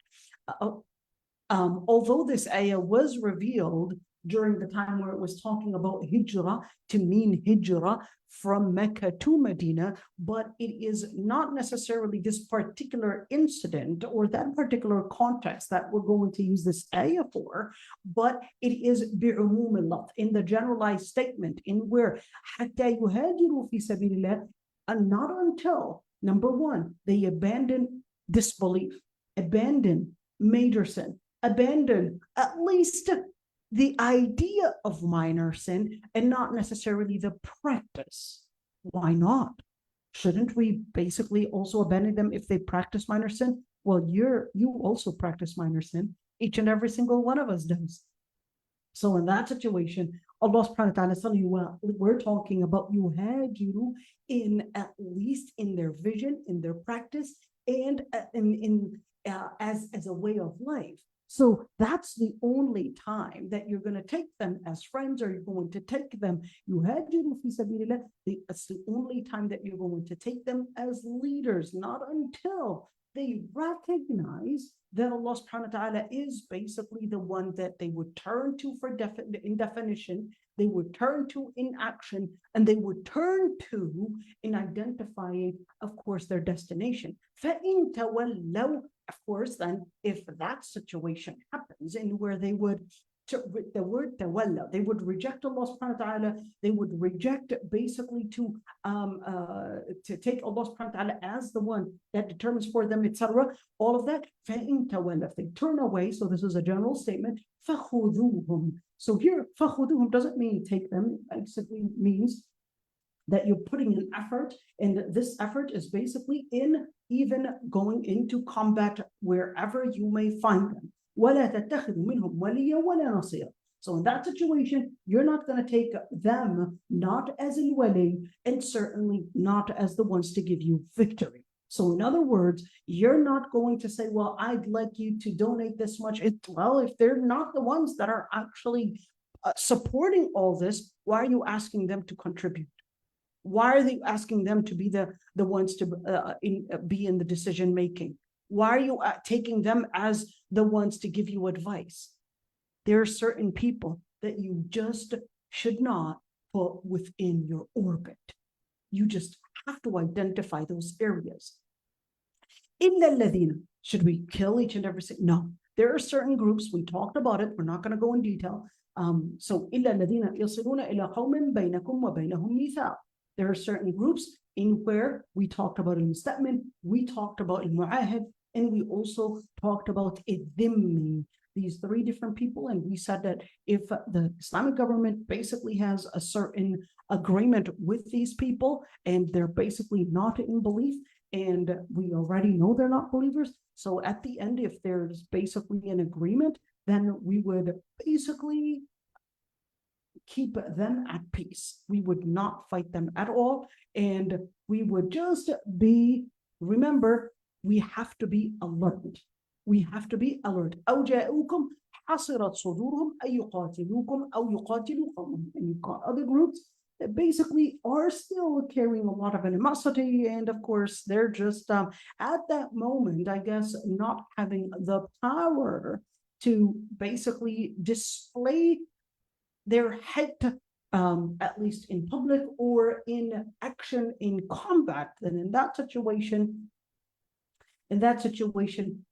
Although this ayah was revealed during the time where it was talking about hijrah to mean hijrah from Mecca to Medina, but it is not necessarily this particular incident or that particular context that we're going to use this ayah for, but it is bi'umum al-lafz, in the generalized statement, in where حتى يهاجروا في سبيل الله, and not until, number one, they abandon disbelief, abandon major sin, abandon at least the idea of minor sin, and not necessarily the practice. Why not? Shouldn't we basically also abandon them if they practice minor sin? Well, you also practice minor sin. Each and every single one of us does. So in that situation, Allah subhanahu wa ta'ala is telling you, well, we're talking about yuhajiru in at least in their vision, in their practice, and as a way of life. So that's the only time that you're going to take them as friends, or you're going to take them, yuhajiru fi sabilillah. That's the only time that you're going to take them as leaders, not until they recognize that Allah subhanahu wa ta'ala is basically the one that they would turn to for in definition, they would turn to in action, and they would turn to in identifying, of course, their destination. فَإِن تَوَلَّوْا, of course, then if that situation happens in where they would, the word tawalla, they would reject Allah subhanahu wa ta'ala, they would reject basically to take Allah subhanahu wa ta'ala as the one that determines for them, etc. All of that, فَإِن تَوَلَّوْا, if they turn away, so this is a general statement, فَخُذُوهُم. So here, فَخُذُوهُم doesn't mean take them, it simply means that you're putting an effort, and this effort is basically in even going into combat wherever you may find them. وَلَا تَتَّخِذُوا مِنْهُمْ وَلِيًّا وَلَا نَصِيرًا. So in that situation, you're not going to take them not as a wali, and certainly not as the ones to give you victory. So in other words, you're not going to say, well, I'd like you to donate this much. Well, if they're not the ones that are actually supporting all this, why are you asking them to contribute? Why are they asking them to be the ones to be in the decision making? Why are you taking them as the ones to give you advice? There are certain people that you just should not put within your orbit. You just have to identify those areas. إِلَّا الَّذِينَ, should we kill each and every single? No. There are certain groups, we talked about it, we're not going to go in detail. So إِلَّا الَّذِينَ يَصِلُونَ إِلَى قَوْمٍ بَيْنَكُمْ وَبَيْنَهُمْ مِيثَاقٌ. There are certain groups in where we talked about al-musta'min, we talked about al-mu'ahid, and we also talked about al-dhimmi, these three different people. And we said that if the Islamic government basically has a certain agreement with these people, and they're basically not in belief, and we already know they're not believers, so at the end, if there's basically an agreement, then we would basically keep them at peace. We would not fight them at all, and we would just be, remember, we have to be alert. We have to be alert. أَوْ جَاءُوكُمْ حَصِرَتْ صُدُورُهُمْ أَن يُقَاتِلُوكُمْ أَوْ يُقَاتِلُوا قَوْمًا. And you've got other groups that basically are still carrying a lot of animosity, and of course, they're just at that moment, I guess, not having the power to basically display their head, at least in public or in action, in combat. And in that situation,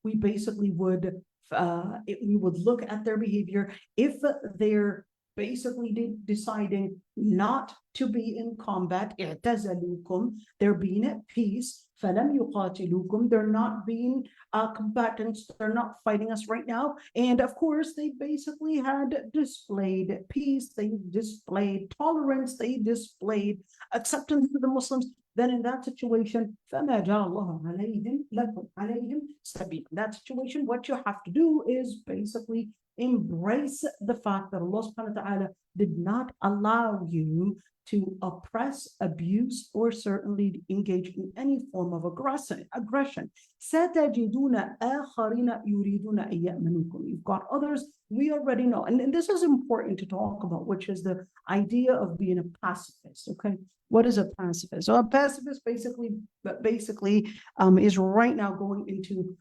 we basically would look at their behavior. If they're basically deciding not to be in combat, اعتزلوكم, they're being at peace, فلم يقاتلوكم, they're not being combatants, they're not fighting us right now. And of course, they basically had displayed peace, they displayed tolerance, they displayed acceptance to the Muslims. Then in that situation, فَمَا جَعَلَ اللَّهُ عَلَيْهِمْ لَكُمْ عَلَيْهِمْ سَبِيلًا. In that situation, what you have to do is basically embrace the fact that Allah subhanahu wa ta'ala did not allow you to oppress, abuse, or certainly engage in any form of aggression. سَتَجِدُونَ آخَرِينَ يُرِيدُونَ أَن يَأْمَنُوكُمْ. You've got others, we already know. And this is important to talk about, which is the idea of being a pacifist, okay? What is a pacifist? So a pacifist basically is right now going into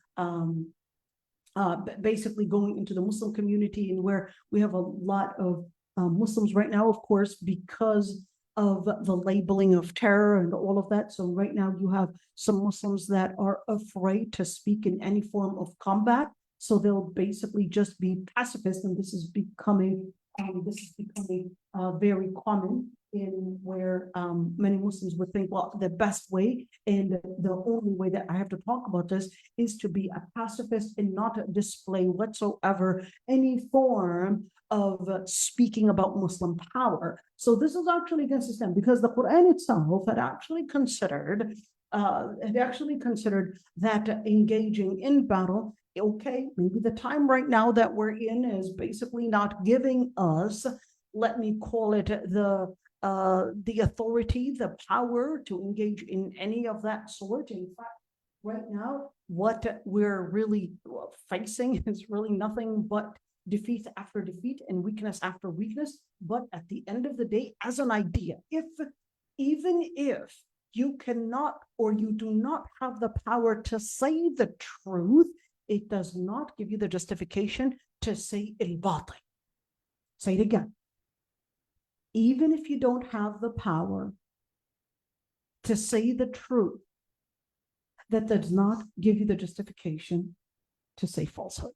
the Muslim community, and where we have a lot of Muslims right now, of course, because of the labeling of terror and all of that. So right now you have some Muslims that are afraid to speak in any form of combat. So they'll basically just be pacifists, and this is becoming very common, in where many Muslims would think, well, the best way and the only way that I have to talk about this is to be a pacifist and not display whatsoever any form of speaking about Muslim power. So this is actually against Islam, because the Quran itself had actually considered that engaging in battle, okay, maybe the time right now that we're in is basically not giving us let me call it the authority, the power to engage in any of that sort. In fact, right now, what we're really facing is really nothing but defeat after defeat and weakness after weakness. But at the end of the day, as an idea, even if you cannot or you do not have the power to say the truth, it does not give you the justification to say al-Badri. Say it again. Even if you don't have the power to say the truth, that does not give you the justification to say falsehood.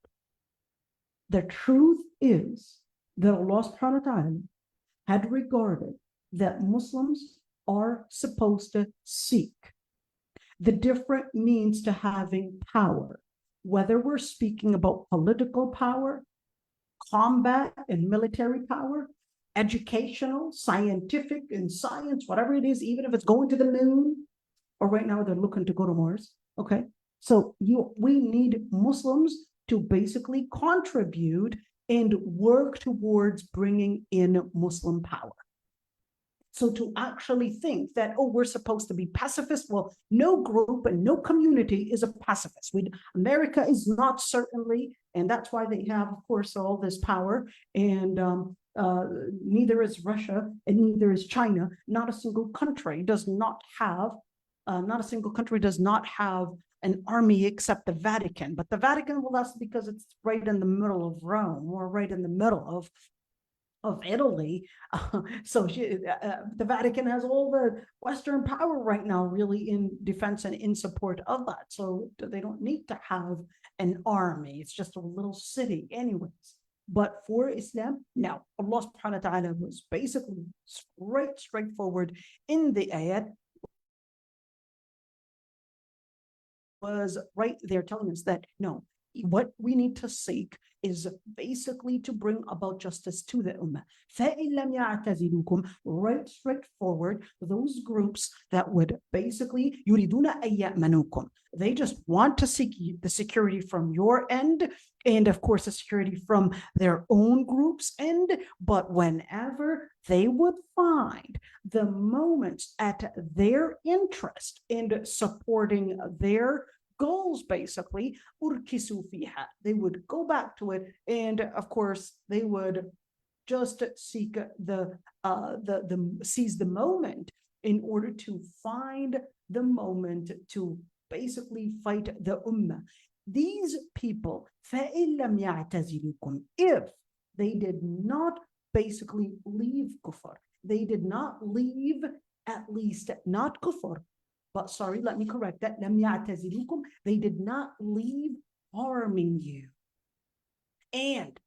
The truth is that Allah subhanahu wa ta'ala had regarded that Muslims are supposed to seek the different means to having power, whether we're speaking about political power, combat and military power, educational, scientific and science, whatever it is, even if it's going to the moon, or right now they're looking to go to Mars. Okay, so we need Muslims to basically contribute and work towards bringing in Muslim power. So to actually think that, oh, we're supposed to be pacifist, well, no group and no community is a pacifist. America is not, certainly, and that's why they have, of course, all this power, and neither is Russia and neither is China. Not a single country does not have an army except the Vatican. But the Vatican, well, that's because it's right in the middle of Rome, or right in the middle of Italy. So the Vatican has all the Western power right now, really, in defense and in support of that. So they don't need to have an army. It's just a little city anyways. But for Islam, no. Allah subhanahu wa ta'ala was basically straightforward in the ayat, was right there telling us that no, what we need to seek is basically to bring about justice to the ummah. فَإِن لَمْ يَعْتَزِلُوكُمْ, right straightforward, those groups that would basically يُرِدُونَ أَن يَأْمَنُوكُمْ, they just want to seek the security from your end, and of course the security from their own group's end. But whenever they would find the moments at their interest in supporting their goals, basically, they would go back to it, and of course they would just seek seize the moment in order to find the moment to basically fight the ummah. These people, if they did not basically leave kufr, they did not leave, at least not kufr, but sorry, let me correct that. They did not leave harming you. And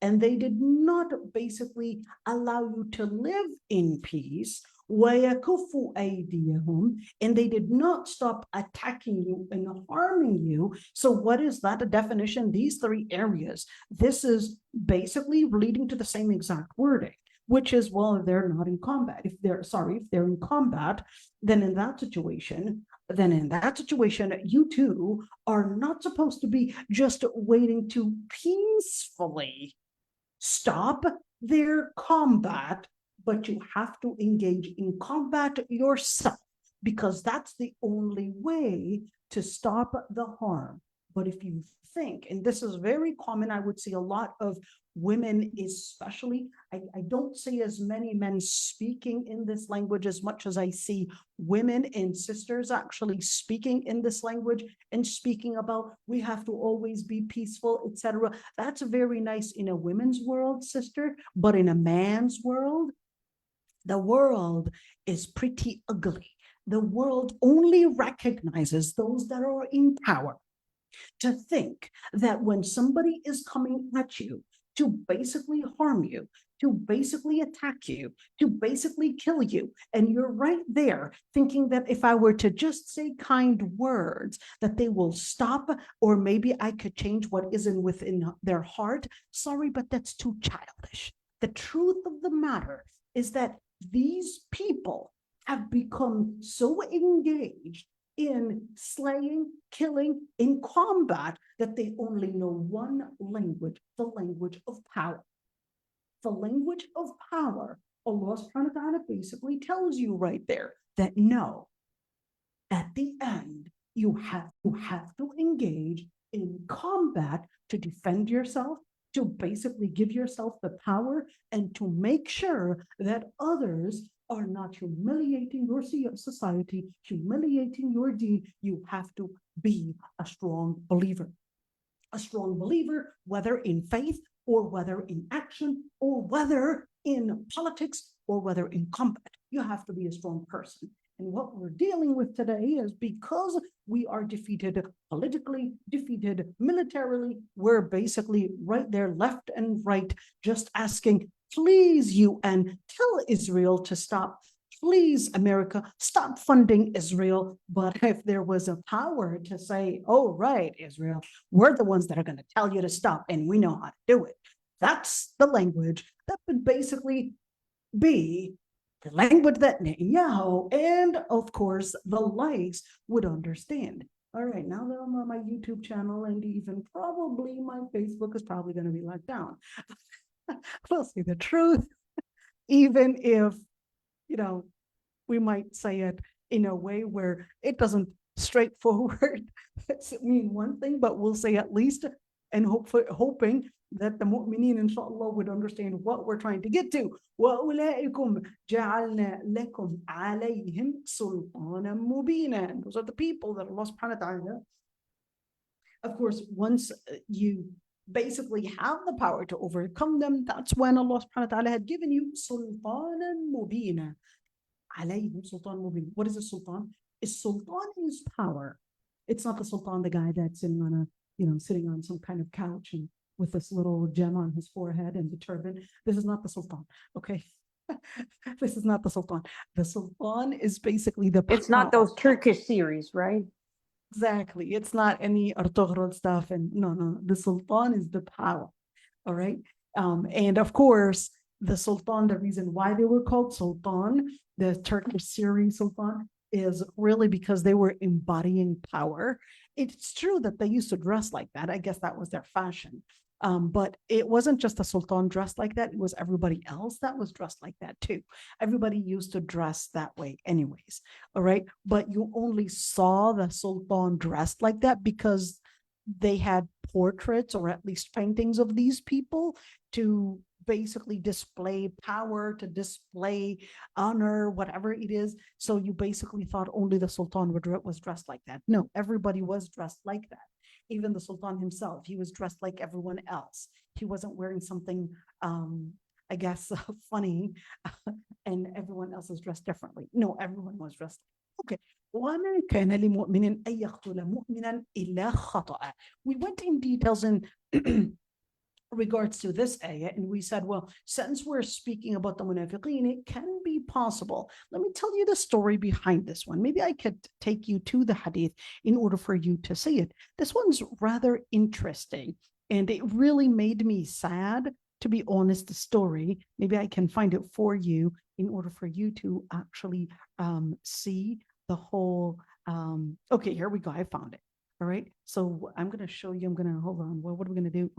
and they did not basically allow you to live in peace. And they did not stop attacking you and harming you. So what is that? A definition? These three areas. This is basically leading to the same exact wording, which is, well, they're not in combat. If they're in combat, then in that situation, you two are not supposed to be just waiting to peacefully stop their combat, but you have to engage in combat yourself, because that's the only way to stop the harm. But if you think, and this is very common, I would see a lot of women especially, I don't see as many men speaking in this language as much as I see women and sisters actually speaking in this language and speaking about we have to always be peaceful, etc. That's very nice in a women's world, sister, but in a man's world, the world is pretty ugly. The world only recognizes those that are in power. To think that when somebody is coming at you to basically harm you, to basically attack you, to basically kill you, and you're right there thinking that if I were to just say kind words, that they will stop, or maybe I could change what isn't within their heart. Sorry, but that's too childish. The truth of the matter is that these people have become so engaged in slaying, killing, in combat, that they only know one language, the language of power. The language of power, Allah subhanahu wa ta'ala basically tells you right there that no, at the end, you have to engage in combat to defend yourself, to basically give yourself the power and to make sure that others are not humiliating your society, humiliating your deed. You have to be a strong believer. A strong believer, whether in faith or whether in action or whether in politics or whether in combat. You have to be a strong person. And what we're dealing with today is because we are defeated politically, defeated militarily, we're basically right there, left and right, just asking, please, UN, tell Israel to stop. Please, America, stop funding Israel. But if there was a power to say, oh, right, Israel, we're the ones that are going to tell you to stop, and we know how to do it. That's the language that would basically be the language that Netanyahu and, of course, the likes would understand. All right, now that I'm on my YouTube channel and even probably my Facebook is probably going to be locked down. We'll see the truth, even if, you know, we might say it in a way where it doesn't straightforward mean one thing, but we'll say at least, and hoping that the mu'mineen, inshallah, would understand what we're trying to get to. وَأُولَٰئِكُمْ جَعَلْنَا لَكُمْ عَلَيْهِمْ سُلْطَانًا مُبِينًا. Those are the people that Allah subhanahu wa ta'ala, of course, once you basically have the power to overcome them, that's when Allah subhanahu wa ta'ala had given you سُلْطَانًا مُبِينًا. عليهم سُلْطَانًا مُبِينًا. What is a sultan? A sultan is power. It's not the sultan, the guy that's sitting on a, sitting on some kind of couch and with this little gem on his forehead and the turban. This is not the sultan, okay? This is not the sultan. The sultan is basically the It's not those Turkish series, right? Exactly. It's not any Ertugrul stuff. And no, the sultan is the power, all right? And of course, the sultan, the reason why they were called sultan, the Turkish Syrian sultan, is really because they were embodying power. It's true that they used to dress like that. I guess that was their fashion. But it wasn't just the sultan dressed like that. It was everybody else that was dressed like that too. Everybody used to dress that way anyways. All right. But you only saw the sultan dressed like that because they had portraits or at least paintings of these people to basically display power, to display honor, whatever it is. So you basically thought only the sultan was dressed like that. No, everybody was dressed like that. Even the sultan himself, he was dressed like everyone else. He wasn't wearing something, I guess, funny, and everyone else is dressed differently. No, everyone was dressed. Okay. وَمَا كَانَ لِمُؤْمِنٍ أَن يَقْتُلَ مُؤْمِنًا إِلَّا خَطَأً. We went in details in regards to this ayah, and we said, well, since we're speaking about the munafiqeen, it can be possible. Let me tell you the story behind this one. Maybe I could take you to the hadith in order for you to see it. This one's rather interesting, and it really made me sad, to be honest, the story. Maybe I can find it for you in order for you to actually see the whole, okay, here we go, I found it. All right, so I'm going to show you, hold on, well, what are we going to do?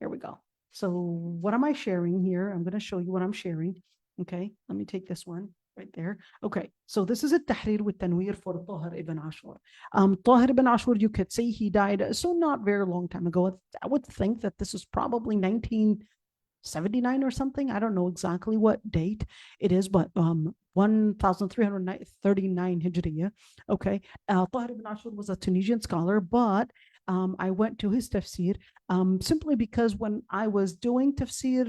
Here we go. So what am I sharing here? I'm going to show you what I'm sharing. Okay, let me take this one right there. Okay, so this is a tahrir with tanweer for Tahir ibn Ashur. Tahir ibn Ashur, you could say he died so not very long time ago. I would think that this is probably 1979 or something. I don't know exactly what date it is, but 1339 Hijriya. Okay. Tahir ibn Ashur was a Tunisian scholar, but I went to his tafsir simply because when I was doing tafsir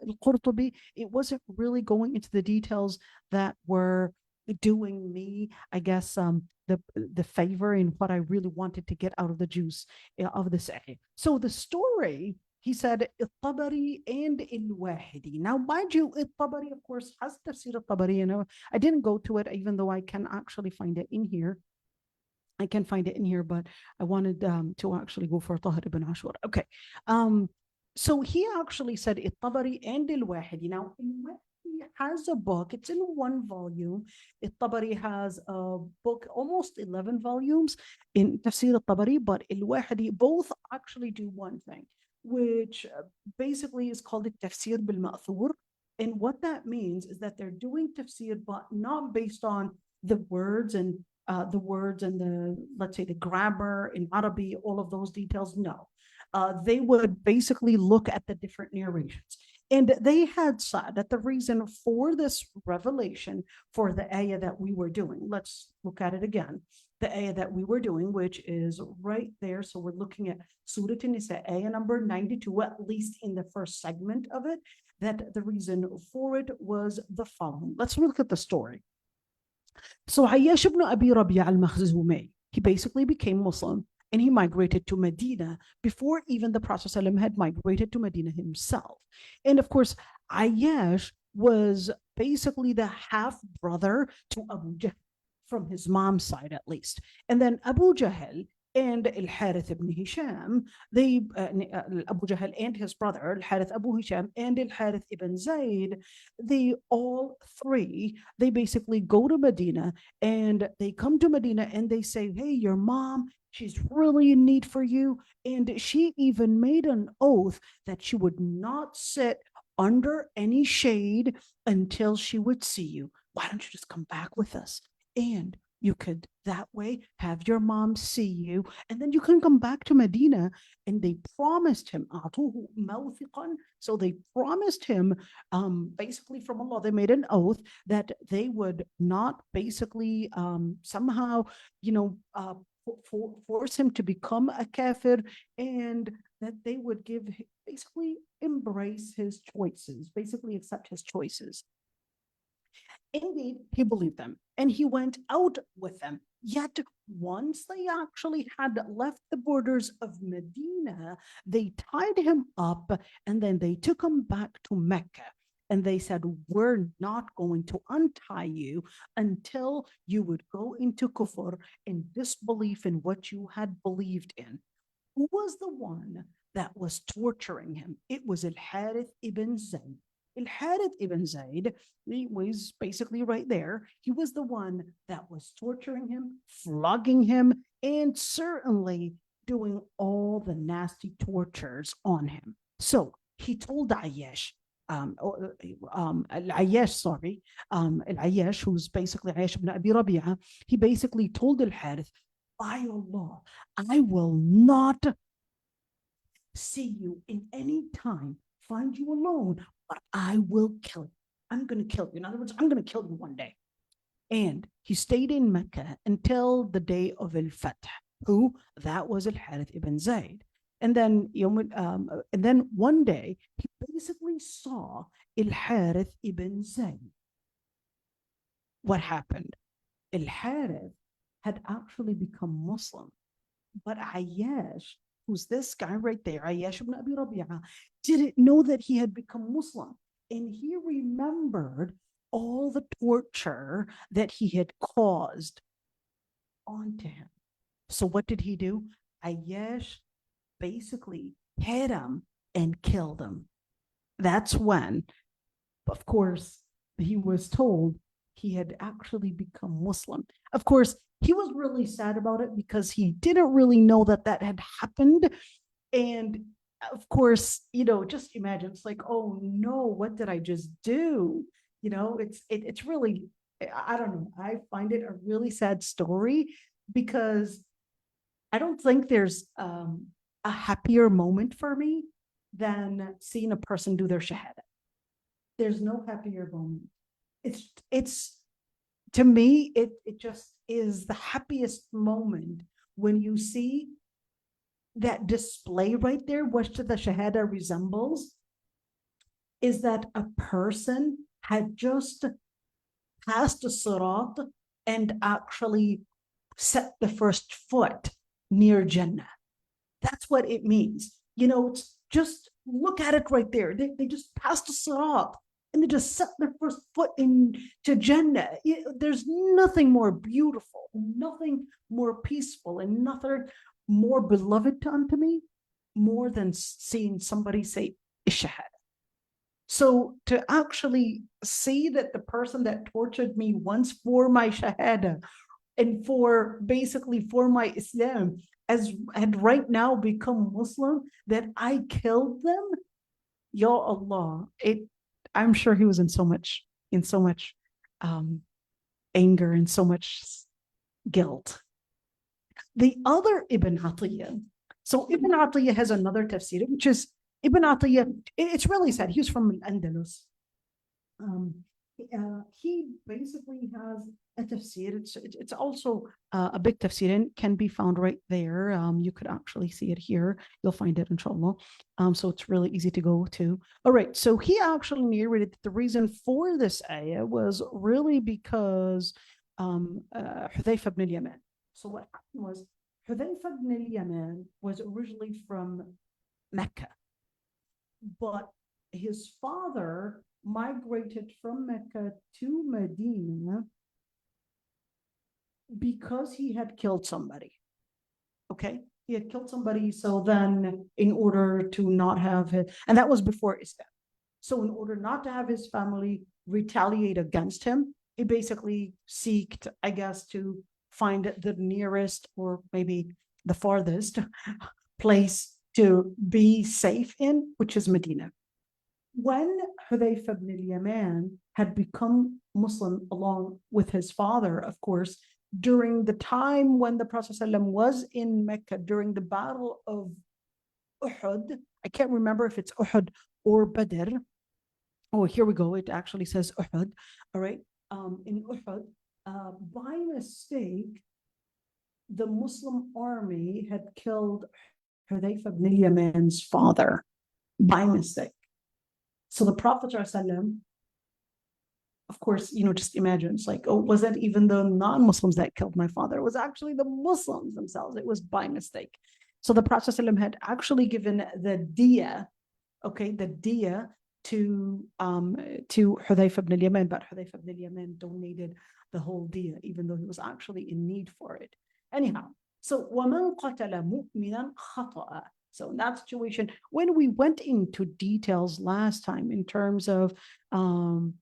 al-Qurtubi, it wasn't really going into the details that were doing me, I guess, the favor in what I really wanted to get out of the juice of this ayah. So the story, he said, al-Badri and al-Wahidi. Now, mind you, al-Badri, of course, has tafsir al-Badri. I didn't go to it, even though I can actually find it in here. I can find it in here, but I wanted to actually go for Tahir ibn Ashur. Okay. So he actually said al-Badri and al-Wahidi. Now, al-Wahidi has a book. It's in one volume. الطبري has a book, almost 11 volumes in Tafsir al-Tabari, but al-Wahidi, both actually do one thing, which basically is called Tafsir bil-Ma'thur. And what that means is that they're doing tafsir, but not based on the words and the, let's say, the grammar in Arabic, all of those details. No, they would basically look at the different narrations. And they had said that the reason for this revelation for the ayah that we were doing, let's look at it again. The ayah that we were doing, which is right there. So we're looking at Surah An-Nisa, ayah number 92, at least in the first segment of it, that the reason for it was the following. Let's look at the story. So Aysha ibn Abi Rabi'a al-Makhzumi, he basically became Muslim and he migrated to Medina before even the Prophet ﷺ had migrated to Medina himself. And of course, Ayyash was basically the half brother to Abu Jahl, from his mom's side at least. And then Abu Jahl and al-Harith ibn Hisham, Abu Jahl and his brother, al-Harith Abu Hisham and al-Harith ibn Zayd, they all three, they basically go to Medina, and they come to Medina and they say, hey, your mom, she's really in need for you. And she even made an oath that she would not sit under any shade until she would see you. Why don't you just come back with us? And you could that way have your mom see you, and then you can come back to Medina. And they promised him, so they promised him basically from Allah, they made an oath that they would not basically somehow, force him to become a kafir, and that they would basically embrace his choices, basically accept his choices. Indeed, he believed them and he went out with them. Yet once they actually had left the borders of Medina, they tied him up and then they took him back to Mecca. And they said, we're not going to untie you until you would go into kufr and disbelief in what you had believed in. Who was the one that was torturing him? It was al-Harith ibn Zayd. Al-Harith ibn Zayd, he was basically right there. He was the one that was torturing him, flogging him, and certainly doing all the nasty tortures on him. So he told Ayyash, Al-Ayyash, who's basically Aysha ibn Abi Rabi'a, he basically told Al-Harith, by Allah, I will not see you in any time, find you alone, but I will kill you. I'm going to kill you. In other words, I'm going to kill you one day. And he stayed in Mecca until the day of al-Fath. Who? That was al-Harith ibn Zayd. And then one day he basically saw al-Harith ibn Zayd. What happened? Al-Harith had actually become Muslim, but Ayyash, who's this guy right there, Aysha ibn Abi Rabi'a, didn't know that he had become Muslim. And he remembered all the torture that he had caused onto him. So what did he do? Ayyash basically hit him and killed him. That's when, of course, he was told he had actually become Muslim. Of course, he was really sad about it because he didn't really know that that had happened. And of course, just imagine, it's like, oh no, what did I just do? It's really, I don't know. I find it a really sad story because I don't think there's a happier moment for me than seeing a person do their shahada. There's no happier moment. It's to me, it just is the happiest moment when you see that display right there. What the shahada resembles is that a person had just passed the sirat and actually set the first foot near Jannah. That's what it means. It's just look at it right there. They just passed the sirat and they just set their first foot into Jannah. There's nothing more beautiful, nothing more peaceful, and nothing more beloved unto me more than seeing somebody say shahada. So to actually see that the person that tortured me once for my shahada and for basically for my Islam had right now become Muslim, that I killed them, Ya Allah, I'm sure he was in so much anger and so much guilt. The other Ibn Atiyah, so Ibn Atiyah has another tafsir, which is Ibn Atiyah, it's really sad. He was from Al-Andalus. He basically has a tafsir. It's also a big tafsir and can be found right there. You could actually see it here. You'll find it, inshallah. So it's really easy to go to. All right. So he actually narrated that the reason for this ayah was really because Hudayfa ibn al-Yaman. So what happened was Hudayfa ibn al-Yaman was originally from Mecca, but his father migrated from Mecca to Medina because he had killed somebody. Okay, he had killed somebody. So then, in order to not have it, and that was before Islam. So, in order not to have his family retaliate against him, he basically sought, I guess, to find the nearest or maybe the farthest place to be safe in, which is Medina. When Hudayfa ibn al-Yaman had become Muslim along with his father, of course, during the time when the Prophet ﷺ was in Mecca during the battle of Uhud, I can't remember if it's Uhud or Badr. Oh, here we go. It actually says Uhud. All right. In Uhud, by mistake, the Muslim army had killed Hudayfa ibn al-Yaman's father by mistake. So the Prophet ﷺ, of course, just imagine, it's like, oh, was it even the non-Muslims that killed my father? It was actually the Muslims themselves. It was by mistake. So the Prophet ﷺ had actually given the diya, okay, the diya to Hudayfa ibn al-Yaman, but Hudayfa ibn al-Yaman donated the whole diya, even though he was actually in need for it. Anyhow, so وَمَنْ قَتَلَ مُؤْمِنًا خَطَأً. So in that situation, when we went into details last time in terms of the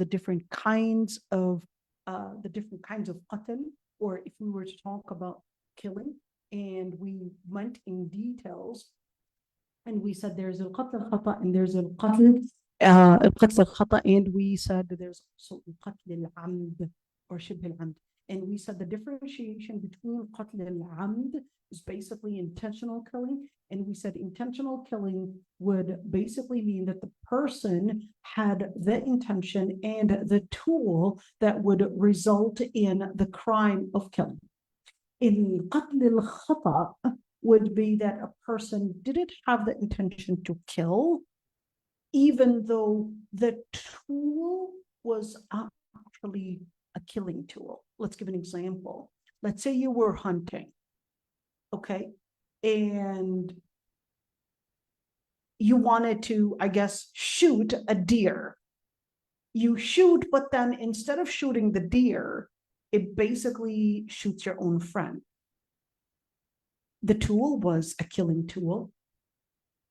different kinds of qatl, or if we were to talk about killing, and we went in details, and we said there's al-qatl al-khata and there's al-qatl al-khata, and we said that there's also al-qatl al-amd or shibh al-amd. And we said the differentiation between qatl al-amd is basically intentional killing. And we said intentional killing would basically mean that the person had the intention and the tool that would result in the crime of killing. In qatl al-khata would be that a person didn't have the intention to kill, even though the tool was actually a killing tool. Let's give an example. Let's say you were hunting, okay, and you wanted to, I guess, shoot a deer. You shoot, but then instead of shooting the deer, it basically shoots your own friend. The tool was a killing tool,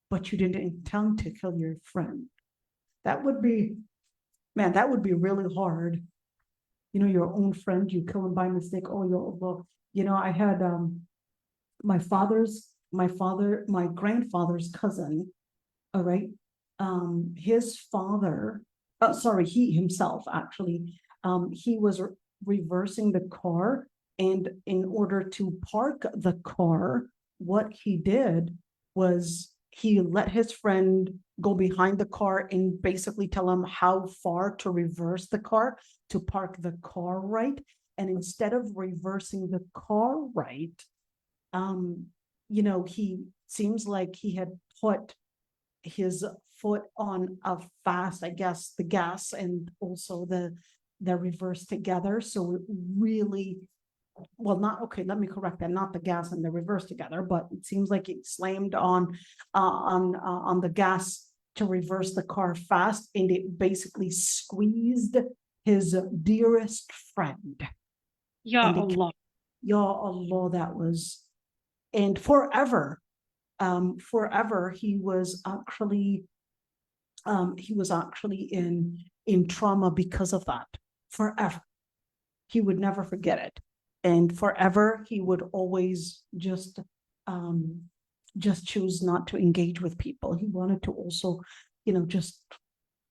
but you didn't intend to kill your friend. That would be really hard. Your own friend, you kill him by mistake. Oh, well, I had my grandfather's cousin, all right, his father, he himself actually, he was reversing the car, and in order to park the car, what he did was he let his friend go behind the car and basically tell him how far to reverse the car to park the car right. And instead of reversing the car right, he seems like he had put his foot on a fast, I guess, the gas and also the reverse together. So it really, well, let me correct that, not the gas and the reverse together, but it seems like it slammed on the gas to reverse the car fast, and it basically squeezed his dearest friend. Ya Allah. Ya Allah, that was, and forever he was actually he was actually in trauma because of that forever. He would never forget it. And forever, he would always just choose not to engage with people. He wanted to also, just,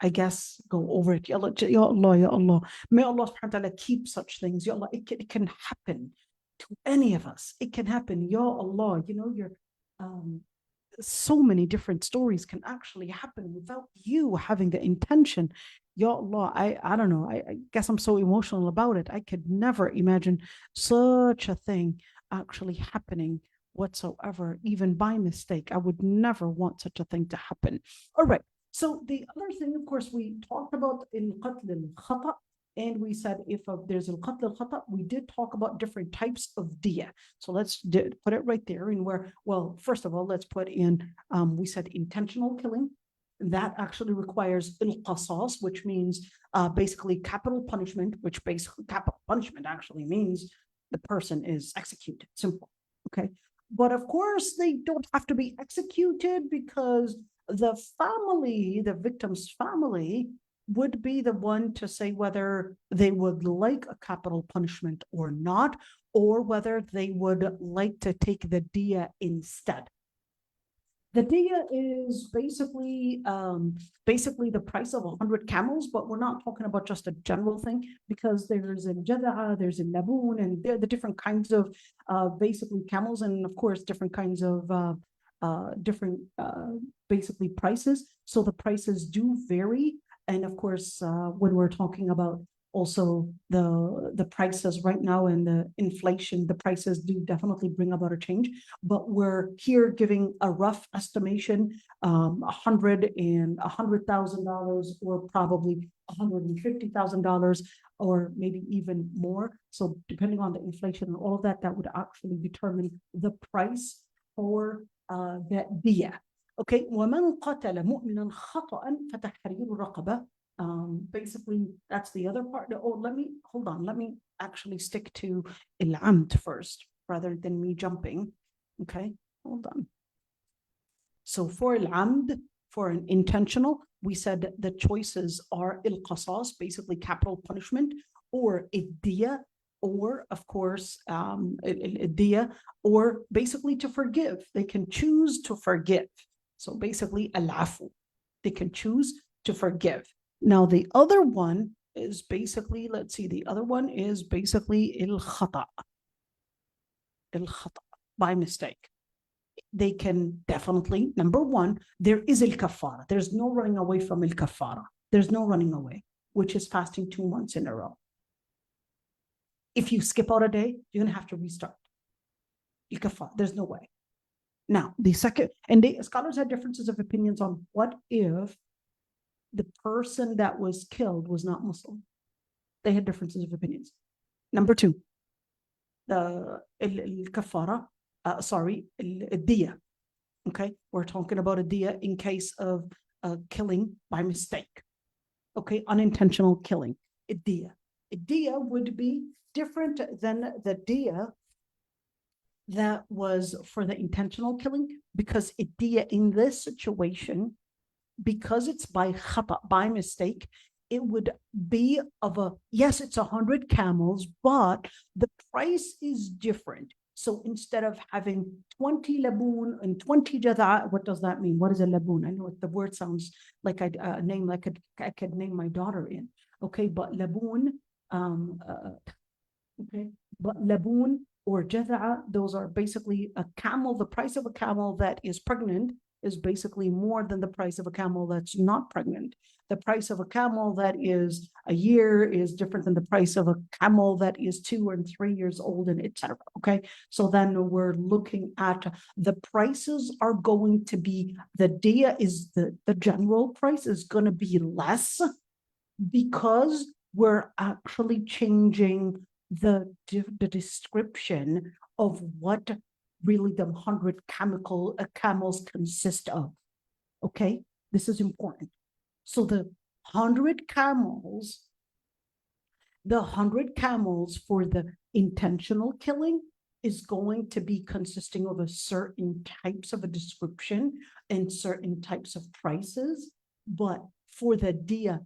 I guess, go over it. Ya Allah, Ya Allah, Ya Allah. May Allah subhanahu wa ta'ala keep such things. Ya Allah, it can happen to any of us. It can happen. Ya Allah, you're so many different stories can actually happen without you having the intention. Ya Allah, I don't know. I guess I'm so emotional about it. I could never imagine such a thing actually happening whatsoever, even by mistake. I would never want such a thing to happen. All right. So the other thing, of course, we talked about al-qatl al-khata, and we said if there's al-qatl al-khata, we did talk about different types of diya. So let's put it right there in where, well, first of all, let's put in, we said intentional killing. That actually requires al-qasas, which means basically capital punishment, which basically capital punishment actually means the person is executed. Simple. Okay. But of course, they don't have to be executed because the family, the victim's family, would be the one to say whether they would like a capital punishment or not, or whether they would like to take the diya instead. The diya is basically the price of 100 camels, but we're not talking about just a general thing, because there's a jada'a, there's a laboon, and they're the different kinds of basically camels, and of course different kinds of different basically prices. So the prices do vary, and of course when we're talking about also the prices right now and the inflation, the prices do definitely bring about a change. But we're here giving a rough estimation, $100,000 or probably $150,000 or maybe even more. So depending on the inflation and all of that, that would actually determine the price for that diya. Okay, وَمَنْ قَتَلَ مُؤْمِنًا خَطَأً فَتَحْرِيرُ رَقَبَةٍ. Basically, that's the other part. Oh, hold on. Let me actually stick to al-amd first rather than me jumping. Okay, hold on. So for al-amd, for an intentional, we said the choices are il-qasas, basically capital punishment, or id-diya, or of course, diya, or basically to forgive. They can choose to forgive. So basically, al-afu. They can choose to forgive. Now, the other one is basically, let's see, the other one is basically il-khata. Il-khata, by mistake. They can definitely, number one, there is il-kafara. There's no running away from il-kafara. There's no running away, which is fasting 2 months in a row. If you skip out a day, you're going to have to restart. Il-kafara, there's no way. Now, the second, and scholars had differences of opinions on what if the person that was killed was not Muslim. They had differences of opinions. Number two, the kafara, diya. Okay, we're talking about a diya in case of killing by mistake. Okay, unintentional killing. A diya would be different than the diya that was for the intentional killing, because a diya in this situation, because it's by khata, by mistake, it would be yes, it's 100 camels, but the price is different. So instead of having 20 laboon and 20 jada, what does that mean? What is a laboon? I know the word sounds like I could name my daughter in. Okay, but laboon, okay, but laboon or jada, those are basically a camel. The price of a camel that is pregnant is basically more than the price of a camel that's not pregnant. The price of a camel that is a year is different than the price of a camel that is 2 and 3 years old, and etc. Okay, so then we're looking at the prices are going to be, the diya is the general price is going to be less, because we're actually changing the description of what really the 100 camels consist of. Okay, this is important. So the 100 camels for the intentional killing is going to be consisting of a certain types of a description and certain types of prices. But for the dia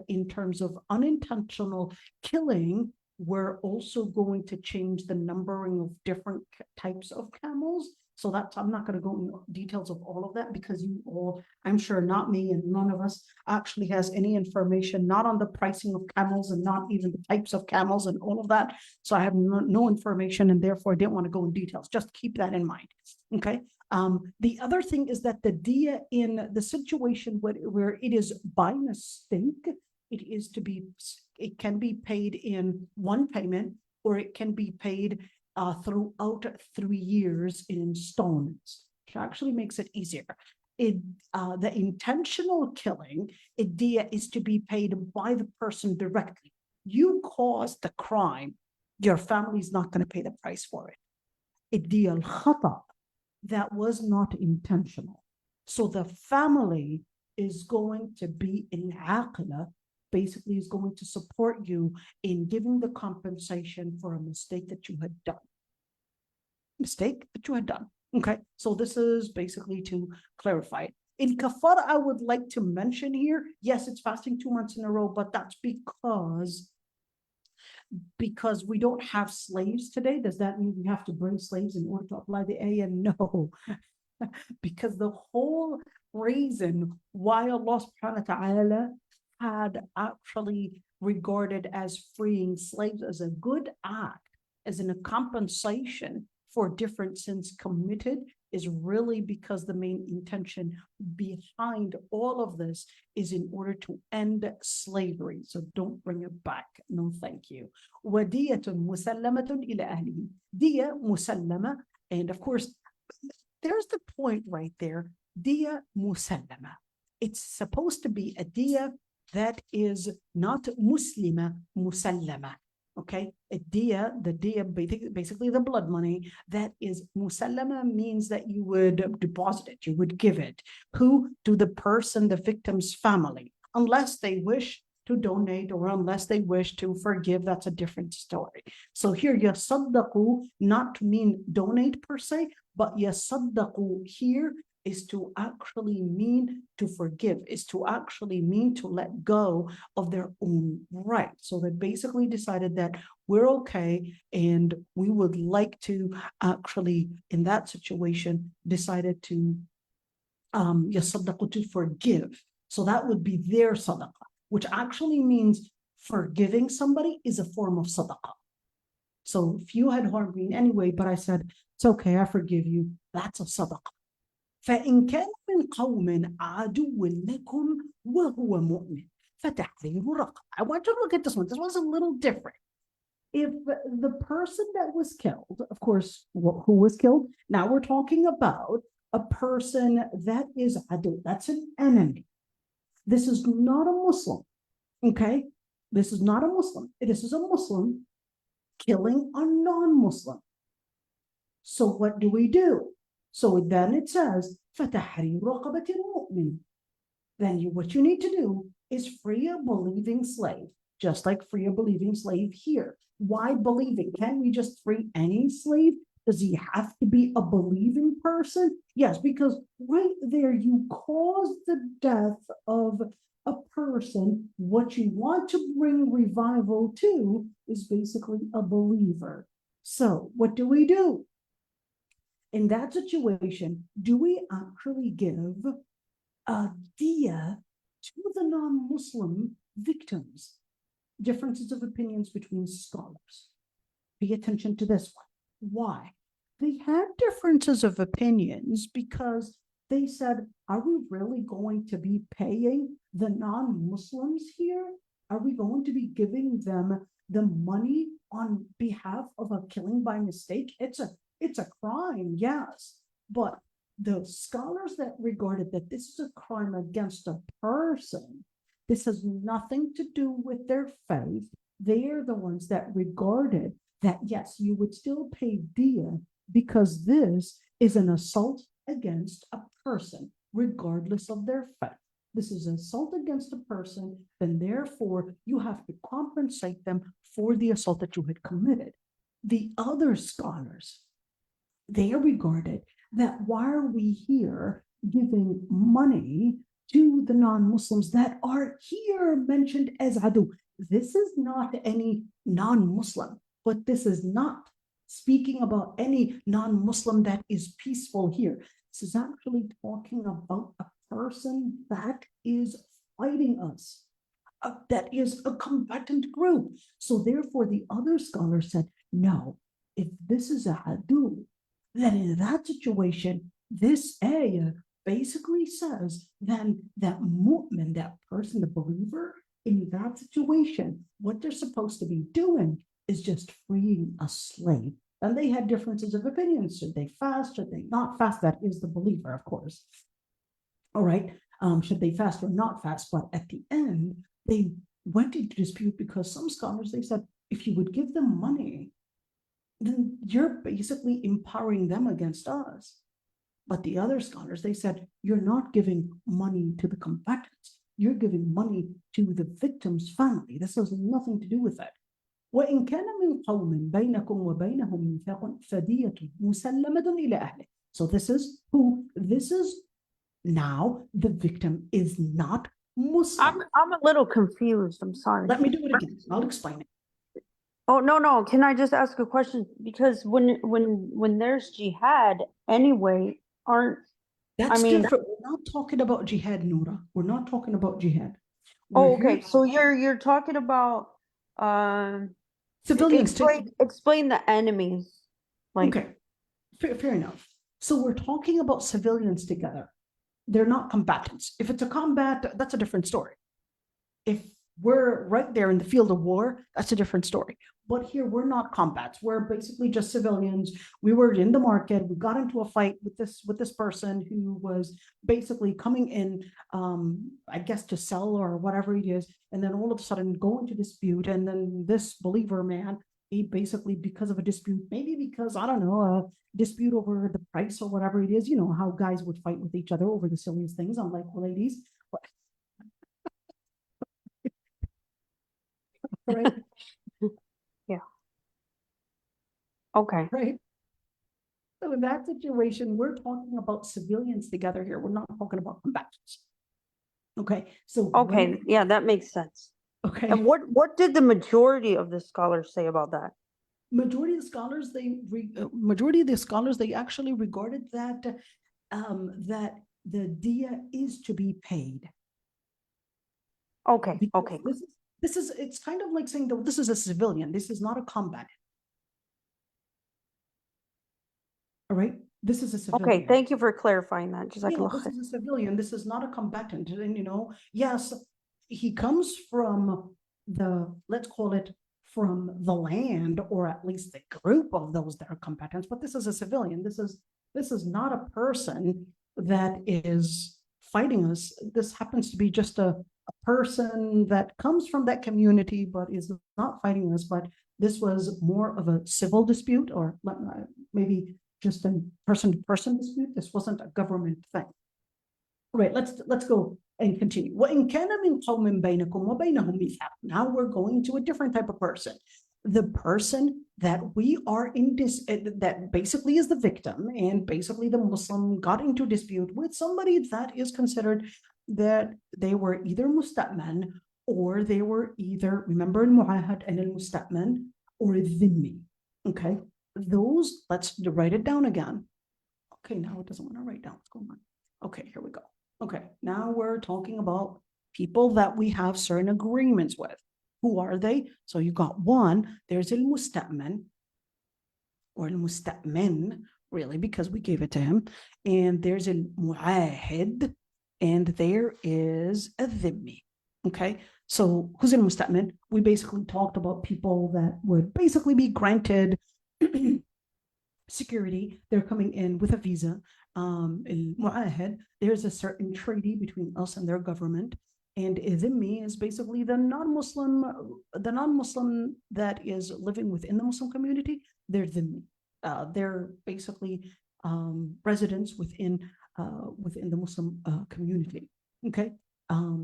in terms of unintentional killing, we're also going to change the numbering of different types of camels. So that's, I'm not going to go into details of all of that because you all, I'm sure not me and none of us actually has any information, not on the pricing of camels and not even the types of camels and all of that. So I have no information and therefore I didn't want to go in details. Just keep that in mind. Okay. The other thing is that the dia in the situation where it is by mistake, it can be paid in one payment or it can be paid throughout 3 years in installments, which actually makes it easier. The intentional killing, dia is to be paid by the person directly. You caused the crime, your family is not going to pay the price for it. Dia al-khata, that was not intentional. So the family is going to be in aqila, basically is going to support you in giving the compensation for a mistake that you had done. Okay, so this is basically to clarify it. In kafara, I would like to mention here, yes, it's fasting 2 months in a row, but that's because we don't have slaves today. Does that mean we have to bring slaves in order to apply the ayah? No, because the whole reason why Allah subhanahu wa ta'ala had actually regarded as freeing slaves as a good act, as in a compensation for different sins committed, is really because the main intention behind all of this is in order to end slavery. So don't bring it back. No, thank you. وَدِيَةٌ مُسَلَّمَةٌ إِلَى أَهْلِهِ. Diya musallama. And of course, there's the point right there. Diya musallama. It's supposed to be a diya that is not muslima, musallama. Okay, the diya, basically the blood money, that is musallama, means that you would deposit it, you would give it. Who? To the person, the victim's family, unless they wish to donate or unless they wish to forgive. That's a different story. So here, yasaddaqu, not to mean donate per se, but yasaddaqu here is to actually mean to forgive, is to actually mean to let go of their own right. So they basically decided that we're okay and we would like to actually, in that situation, decided to yasaddaqu, to forgive. So that would be their sadaqah, which actually means forgiving somebody is a form of sadaqah. So if you had harmed me in any way, but I said, it's okay, I forgive you, that's a sadaqah. فإن كان من قوم عدو لكم وهو مؤمن فتحرير رقبة. I want you to look at this one. This one's a little different. If the person that was killed, of course, who was killed? Now we're talking about a person that is adu, that's an enemy. This is not a Muslim, okay? This is not a Muslim. This is a Muslim killing a non-Muslim. So what do? So then it says, فَتَحْرِيرُ رَقَبَةٍ مُؤْمِنٍ. Then what you need to do is free a believing slave, just like free a believing slave here. Why believing? Can't we just free any slave? Does he have to be a believing person? Yes, because right there you cause the death of a person. What you want to bring revival to is basically a believer. So what do? In that situation, do we actually give a diya to the non-Muslim victims? Differences of opinions between scholars. Pay attention to this one. Why? They had differences of opinions because they said, are we really going to be paying the non-Muslims here? Are we going to be giving them the money on behalf of a killing by mistake? It's a crime, yes, but the scholars that regarded that this is a crime against a person, this has nothing to do with their faith. They are the ones that regarded that, yes, you would still pay diya because this is an assault against a person, regardless of their faith. This is an assault against a person, and therefore you have to compensate them for the assault that you had committed. The other scholars, they regarded that why are we here giving money to the non-Muslims that are here mentioned as adu. This is not any non-Muslim, but this is not speaking about any non-Muslim that is peaceful here. This is actually talking about a person that is fighting us, that is a combatant group. So therefore, the other scholar said, no, if this is a adu, then in that situation, this ayah basically says then that mu'min, that person, the believer, in that situation, what they're supposed to be doing is just freeing a slave. And they had differences of opinions. Should they fast? Should they not fast? That is the believer, of course. All right. Should they fast or not fast? But at the end, they went into dispute because some scholars, they said, if you would give them money, then you're basically empowering them against us. But the other scholars, they said, you're not giving money to the combatants. You're giving money to the victim's family. This has nothing to do with that. وإن كان من قوم بينكم وبينهم ميثاق فدية مسلمة إلى أهله. So this is who? This is now the victim is not Muslim. I'm a little confused. I'm sorry. Let me do it again. I'll explain it. Oh, no. Can I just ask a question? Because when there's jihad anyway, That's I mean, different. We're not talking about jihad, Noura. We're not talking about jihad. oh, We're okay. here- So you're talking about Civilians. explain the enemies. Like, Okay, fair enough. So we're talking about civilians together. They're not combatants. If it's a combat, that's a different story. If we're right there in the field of war, that's a different story. But here we're not combats. We're basically just civilians. We were in the market. We got into a fight with this person who was basically coming in, I guess, to sell or whatever it is. And then all of a sudden go into dispute. And then this believer man, he basically, because of a dispute, maybe because, I don't know, a dispute over the price or whatever it is, you know, how guys would fight with each other over the silliest things. I'm like, well, ladies, right? okay. Right. So in that situation, we're talking about civilians together here. We're not talking about combatants. Okay. So Okay. Yeah, that makes sense. okay. And what did the majority of the scholars say about that? Majority of the scholars, they actually regarded that that the diya is to be paid. Okay. Because Okay. This is it's kind of like saying that this is a civilian. This is not a combatant. All right. This is a civilian. Okay. Thank you for clarifying that. Just like, Yeah, this is a civilian. This is not a combatant. And, you know, yes, he comes from let's call it from the land, or at least the group of those that are combatants, but this is a civilian. This is not a person that is fighting us. This happens to be just a person that comes from that community, but is not fighting us. But this was more of a civil dispute, or maybe just a person-to-person dispute. This wasn't a government thing. Right, let's go and continue. وَإِنْ كَانَ مِنْ قَوْمٍ بَيْنَكُمْ وَبَيْنَهُمْ مِيثَاقٌ. Now we're going to a different type of person. The person that we are in that basically is the victim, and basically the Muslim got into dispute with somebody that is considered that they were either musta'man, or they were either, remember, al-mu'ahad and al-musta'man, or dhimmi. Okay, those, let's write it down again. Okay, now it doesn't want to write down what's going on. Okay, here we go. Okay, now we're talking about people that we have certain agreements with. Who are they? So you got one, there's al-musta'man, or al-musta'min, really, because we gave it to him. And there's al-mu'ahid, and there is a dhimmi. Okay, so who's al-musta'min? We basically talked about people that would basically be granted security. They're coming in with a visa. Al-mu'ahid, there's a certain treaty between us and their government. And dhimmi is basically the non-Muslim that is living within the Muslim community. They're dhimmi. They're basically residents within the Muslim community. Okay,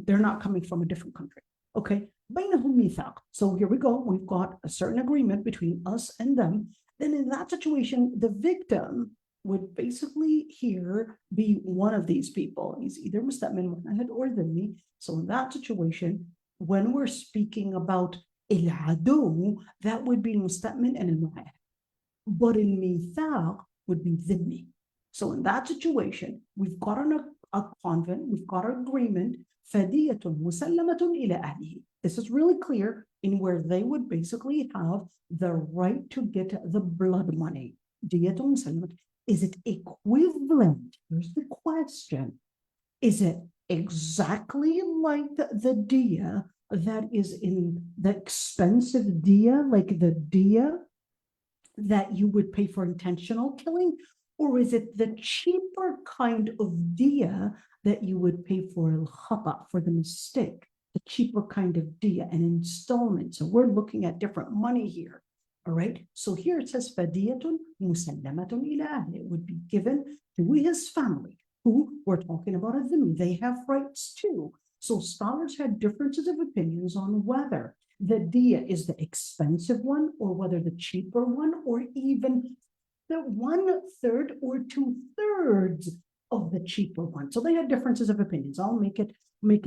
they're not coming from a different country. Okay, bainahum mithaq. So here we go. We've got a certain agreement between us and them. Then in that situation, the victim would basically here be one of these people. He's either musta'min, mu'ahad, or dhimmi. So in that situation, when we're speaking about al-adu, that would be musta'min and al-mu'ahad. But in mithaq would be dhimmi. So in that situation, we've got a convent, we've got an agreement, fadiyatun musallamatun ila ahlihi. This is really clear in where they would basically have the right to get the blood money. Diyatun musallamatun. Is it equivalent? Here's the question. Is it exactly like the diya that is in the expensive diya, like the diya that you would pay for intentional killing? Or is it the cheaper kind of diya that you would pay for al-khata, for the mistake, the cheaper kind of diya, an installment? So we're looking at different money here. All right. So here it says fadiyatun musallamatun ila ahli. It would be given to his family, who we're talking about as them. They have rights too. So scholars had differences of opinions on whether the diya is the expensive one, or whether the cheaper one, or even the 1/3 or 2/3 of the cheaper one. So they had differences of opinions. I'll make it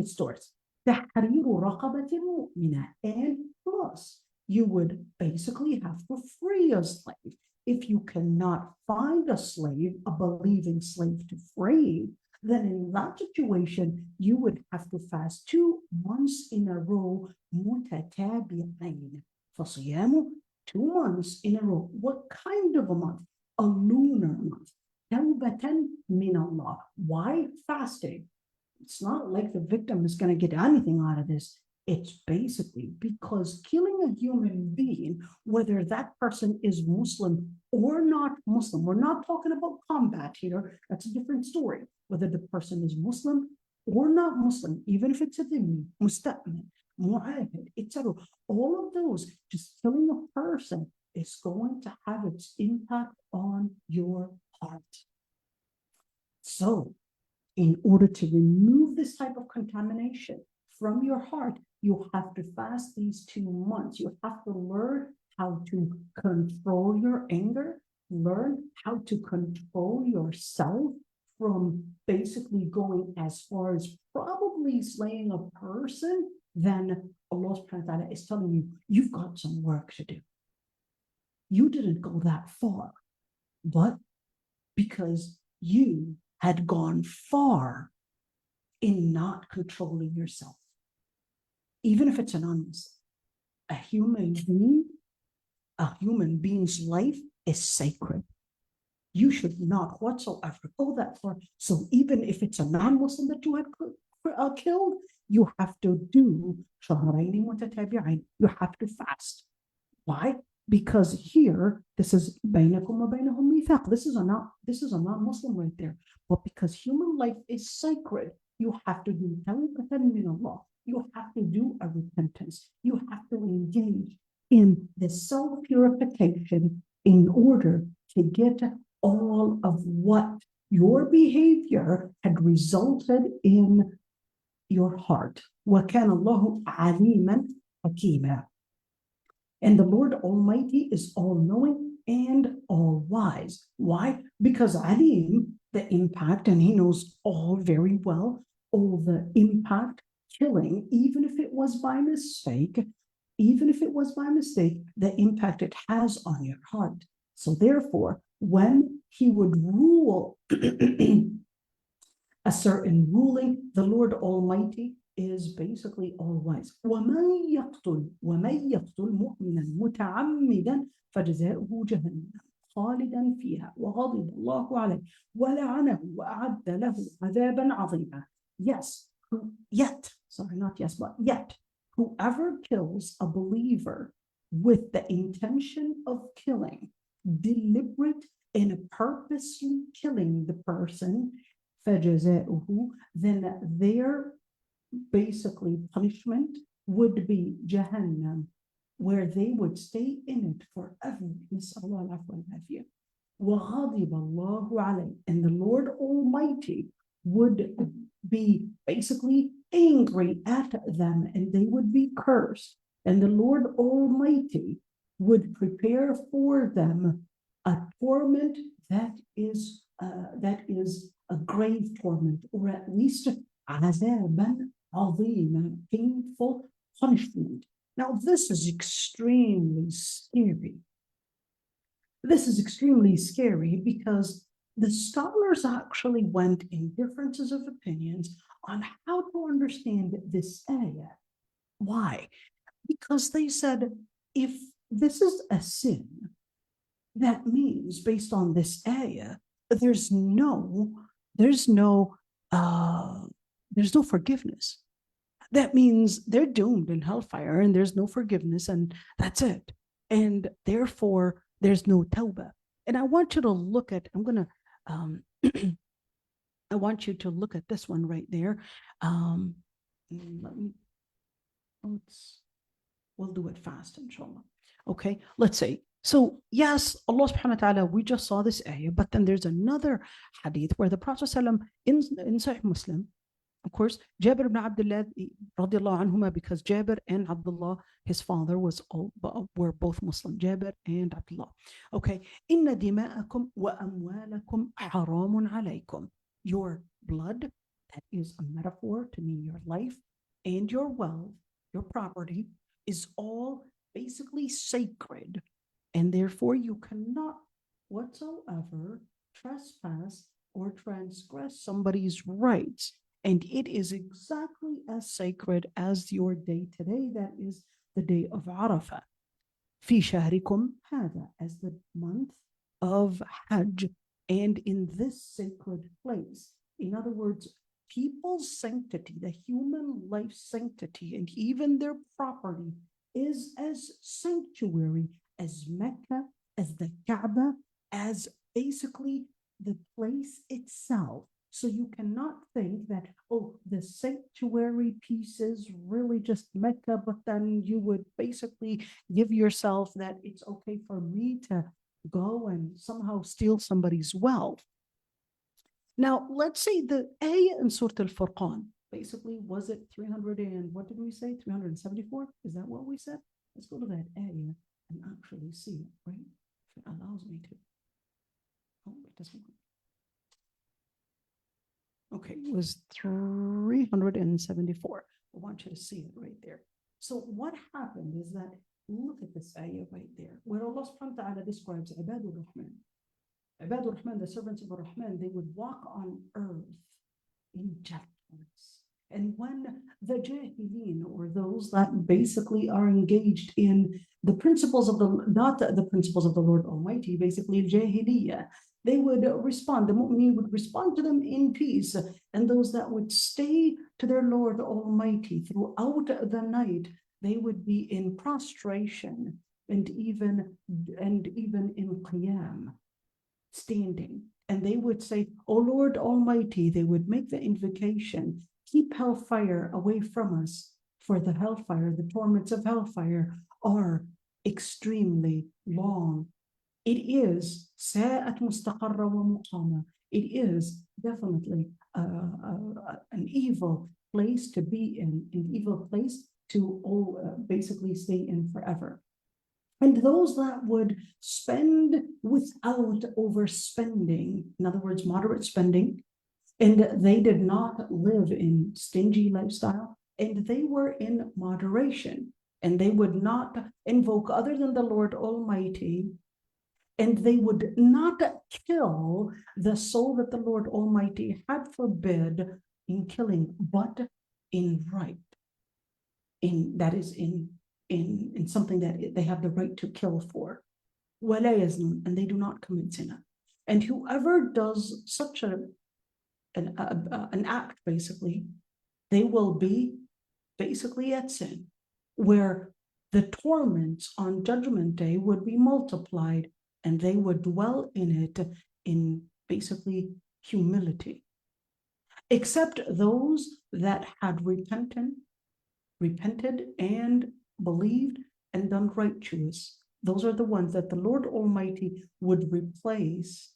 stories. تحرير رقبة مؤمنة, and plus you would basically have to free a slave. If you cannot find a slave, a believing slave to free, then in that situation, you would have to fast 2 months in a row, متتابعين. فصيام 2 months in a row. What kind of a month? A lunar month. توبة من الله. Why fasting? It's not like the victim is going to get anything out of this. It's basically because killing a human being, whether that person is Muslim or not Muslim, we're not talking about combat here. That's a different story. Whether the person is Muslim or not Muslim, even if it's a dhimmi, musta'min, mu'ahid, etc. All of those, just killing a person is going to have its impact on your heart. So, in order to remove this type of contamination from your heart, you have to fast these 2 months. You have to learn how to control your anger, learn how to control yourself from basically going as far as probably slaying a person. Then Allah subhanahu wa ta'ala is telling you, you've got some work to do. You didn't go that far, but because you had gone far in not controlling yourself. Even if it's anonymous, a human being's life is sacred. You should not whatsoever go that far. So even if it's a non-Muslim that you had killed, you have to do shahrayni mutatabi'ain. You have to fast. Why? Because here, this is bainakum wa bainahum mithaq. This is a non-Muslim right there. But because human life is sacred, you have to do tawbatan min Allah. You have to do a repentance. You have to engage in the self-purification in order to get all of what your behavior had resulted in your heart. وَكَانَ اللَّهُ عَلِيمًا حَكِيمًا. And the Lord Almighty is all-knowing and all-wise. Why? Because Alim, the impact, and he knows all very well, all the impact, killing, even if it was by mistake, the impact it has on your heart. So therefore, when he would rule a certain ruling, the Lord Almighty is basically all-wise. وَمَنْ يَقْتُلْ مُؤْمِنًا مُتَعَمِّدًا فَجَزَاؤُهُ جَهَنَّمُ خَالِدًا فِيهَا وَغَضِبَ اللَّهُ عَلَيْهِ وَلَعَنَهُ وَأَعَدَّ لَهُ عَذَابًا عَظِيمًا. Yet, whoever kills a believer with the intention of killing, deliberate and purposely killing the person, فَجَزَاؤُهُ, then their basically punishment would be Jahannam, where they would stay in it forever. وَغَضِبَ اللَّهُ عَلَيْهِ, and the Lord Almighty would be basically angry at them, and they would be cursed, and the Lord Almighty would prepare for them a torment that is a grave torment, or at least عذابا عظيما, painful punishment. Now, this is extremely scary. This is extremely scary because the scholars actually went in differences of opinions on how to understand this ayah. Why? Because they said, if this is a sin, that means based on this ayah, there's no forgiveness. That means they're doomed in hellfire and there's no forgiveness and that's it. And therefore, there's no tawbah. And I want you to look at, I want you to look at this one right there. We'll do it fast, inshallah. Okay, let's say. So yes, Allah subhanahu wa ta'ala, we just saw this ayah, but then there's another hadith where the Prophet ﷺ in Sahih Muslim, of course, Jabir ibn Abdullah radiallahu anhuma, because Jabir and Abdullah, his father, were both Muslim, Jabir and Abdullah. Okay, inna dima'akum wa amwalakum haramun alaykum. Your blood, that is a metaphor to mean your life, and your wealth, your property, is all basically sacred, and therefore you cannot whatsoever trespass or transgress somebody's rights. And it is exactly as sacred as your day today, that is the day of Arafah. في شهركم هذا, as the month of Hajj, and in this sacred place. In other words, people's sanctity, the human life sanctity, and even their property is as sanctuary as Mecca, as the Kaaba, as basically the place itself. So you cannot think that, oh, the sanctuary piece is really just Mecca, but then you would basically give yourself that it's okay for me to go and somehow steal somebody's wealth. Now, let's say the ayah in Surah Al-Furqan, basically, was it 300 and what did we say? 374? Is that what we said? Let's go to that ayah and actually see it, right? If it allows me to. Oh, it doesn't. Okay, it was 374. I want you to see it right there. So what happened is that, look at this ayah right there, where Allah subhanahu wa ta'ala describes Ibadur Rahman. Ibadur Rahman, the servants of Rahman, they would walk on earth in gentleness. And when the Jahilin, or those that basically are engaged in the principles of not the principles of the Lord Almighty, basically Jahiliyyah, they would respond, the mu'mineen would respond to them in peace. And those that would stay to their Lord Almighty throughout the night, they would be in prostration and even in qiyam, standing. And they would say, "O Lord Almighty," they would make the invocation, "keep hellfire away from us, for the hellfire, the torments of hellfire are extremely long. It is sa'at mustaqarra wa muqama. It is definitely an evil place to be in, an evil place to basically stay in forever." And those that would spend without overspending, in other words, moderate spending, and they did not live in stingy lifestyle, and they were in moderation, and they would not invoke other than the Lord Almighty, and they would not kill the soul that the Lord Almighty had forbid in killing, but in right, that is in something that they have the right to kill for. وَلَا يَزْنُونَ, and they do not commit zina. And whoever does such an act, basically, they will be basically at sin, where the torments on Judgment Day would be multiplied, and they would dwell in it in basically humility, except those that had repented and believed and done righteous. Those are the ones that the Lord Almighty would replace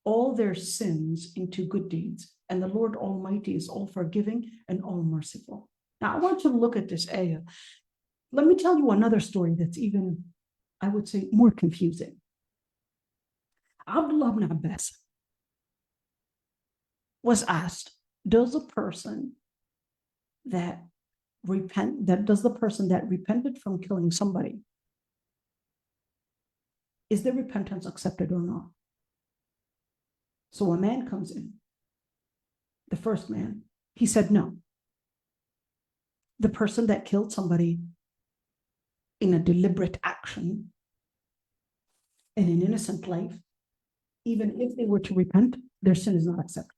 all their sins into good deeds, and the Lord Almighty is all forgiving and all merciful. Now, I want you to look at this ayah. Let me tell you another story that's even, I would say, more confusing. Abdullah ibn Abbas was asked, does the person that repented from killing somebody, is their repentance accepted or not? So a man comes in, the first man, he said no. The person that killed somebody in a deliberate action in an innocent life, even if they were to repent, their sin is not accepted.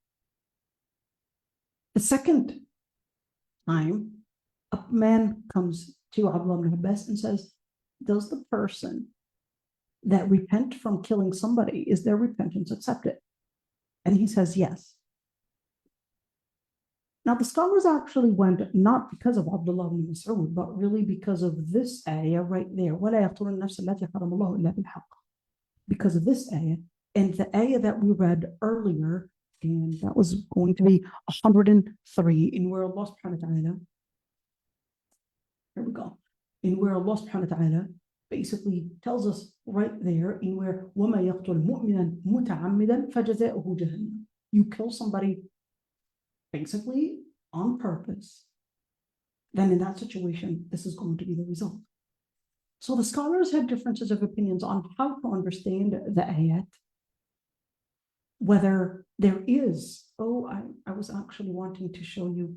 The second time, a man comes to Abdullah ibn Abbas and says, does the person that repent from killing somebody, is their repentance accepted? And he says yes. Now the scholars actually went not because of Abdullah ibn Mas'ud, but really because of this ayah right there. Because of this ayah, and the ayah that we read earlier, and that was going to be 103, in where Allah subhanahu wa ta'ala, here we go, in where Allah subhanahu wa ta'ala basically tells us right there, in where وَمَا يَقْتُلْ مُؤْمِنًا مُتَعَمِّدًا فَجَزَاؤُهُ جَهَنَّمُ. You kill somebody basically on purpose, then in that situation, this is going to be the result. So the scholars had differences of opinions on how to understand the ayat, whether there is, I was actually wanting to show you,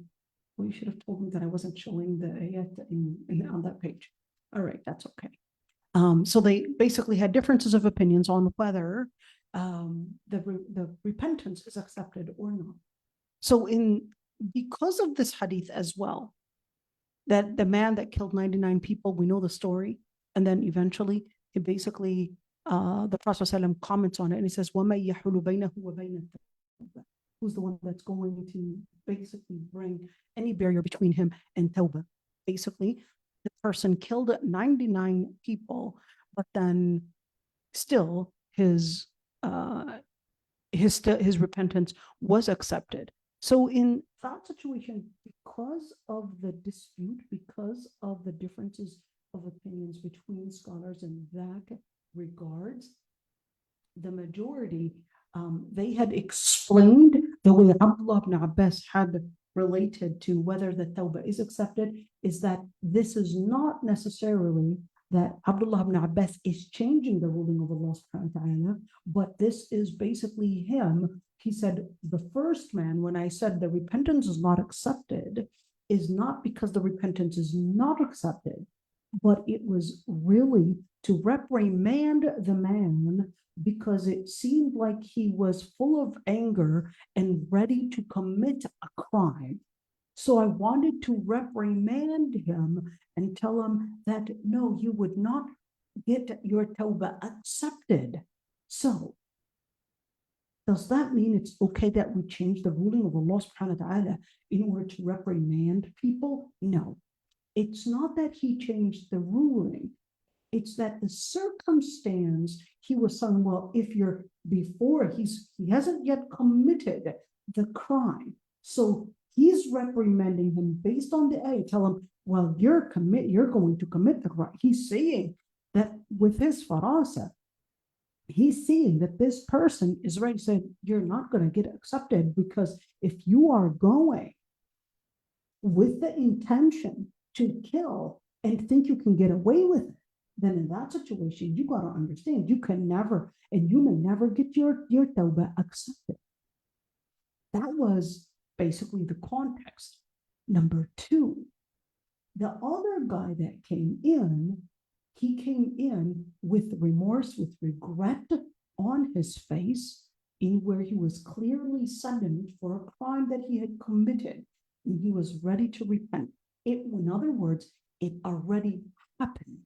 well, you should have told me that I wasn't showing the ayat on that page. All right, that's okay. So they basically had differences of opinions on whether the repentance is accepted or not. So because of this hadith as well, that the man that killed 99 people, we know the story, and then eventually it basically the Prophet ﷺ comments on it and he says, وَمَن يَحُولُ بَيْنَهُ وَبَيْنَ التَّوْبَةِ. Who's the one that's going to basically bring any barrier between him and tawbah? Basically, the person killed 99 people, but then still his repentance was accepted. So in that situation, because of the dispute, because of the differences of opinions between scholars in that regards, the majority, they had explained the way Abdullah ibn Abbas had related to whether the tawbah is accepted, is that this is not necessarily that Abdullah ibn Abbas is changing the ruling of Allah subhanahu wa ta'ala, but this is basically him. He said, the first man, when I said the repentance is not accepted, is not because the repentance is not accepted, but it was really to reprimand the man because it seemed like he was full of anger and ready to commit a crime. So I wanted to reprimand him and tell him that, no, you would not get your tawbah accepted. So does that mean it's okay that we change the ruling of Allah subhanahu wa ta'ala in order to reprimand people? No, it's not that he changed the ruling. It's that the circumstance he was saying, well, if you're before, he hasn't yet committed the crime. So he's reprimanding him based on the ayah, tell him, well, you're going to commit the crime. He's saying that with his farasa, he's seeing that this person is right, said, you're not going to get accepted, because if you are going with the intention to kill and think you can get away with it, then in that situation, you got to understand, you can never, and you may never get your tawbah accepted. That was basically the context. Number two, the other guy that came in, he came in with remorse, with regret on his face, in where he was clearly sentenced for a crime that he had committed, and he was ready to repent. In other words, it already happened.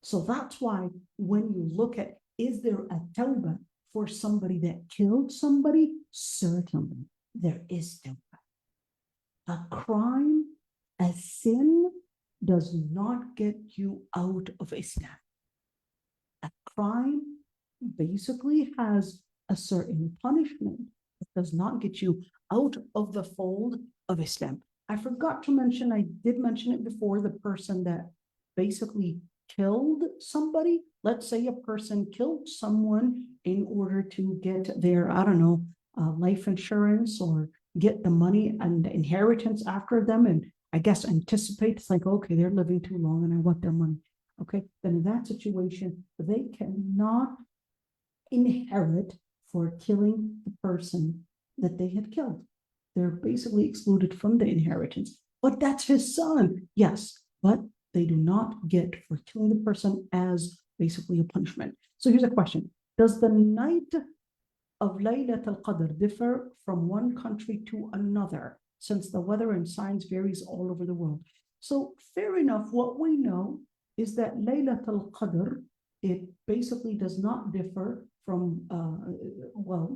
So that's why when you look at, is there a tawbah for somebody that killed somebody? Certainly, there is tawbah. A crime, a sin, does not get you out of Islam. A crime basically has a certain punishment. It does not get you out of the fold of Islam. I forgot to mention, I did mention it before, the person that basically killed somebody, let's say a person killed someone in order to get their, I don't know, life insurance or get the money and the inheritance after them, and I guess anticipate, it's like, okay, they're living too long and I want their money. Okay, then in that situation, they cannot inherit for killing the person that they had killed. They're basically excluded from the inheritance. But that's his son. Yes, but they do not get for killing the person as basically a punishment. So here's a question. Does the night of Laylat al-Qadr differ from one country to another, since the weather and signs varies all over the world? So fair enough, what we know is that Laylat al-Qadr, it basically does not differ from, well,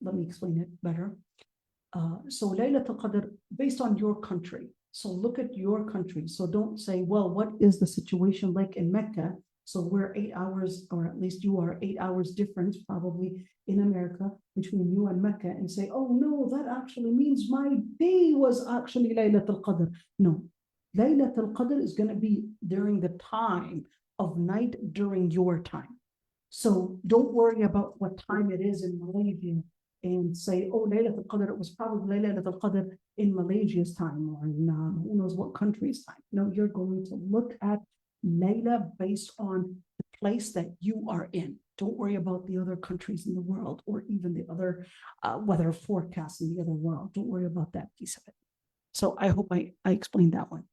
let me explain it better. So Laylat al-Qadr, based on your country. So look at your country. So don't say, well, what is the situation like in Mecca? So we're 8 hours, or at least you are 8 hours difference probably in America between you and Mecca, and say, oh no, that actually means my day was actually Laylat al-Qadr. No, Laylat al-Qadr is going to be during the time of night during your time. So don't worry about what time it is in Malaysia and say, oh, Laylat al-Qadr, it was probably Laylat al-Qadr in Malaysia's time or in who knows what country's time. No, you're going to look at Layla based on the place that you are in. Don't worry about the other countries in the world or even the other weather forecasts in the other world. Don't worry about that piece of it. So I hope I explained that one.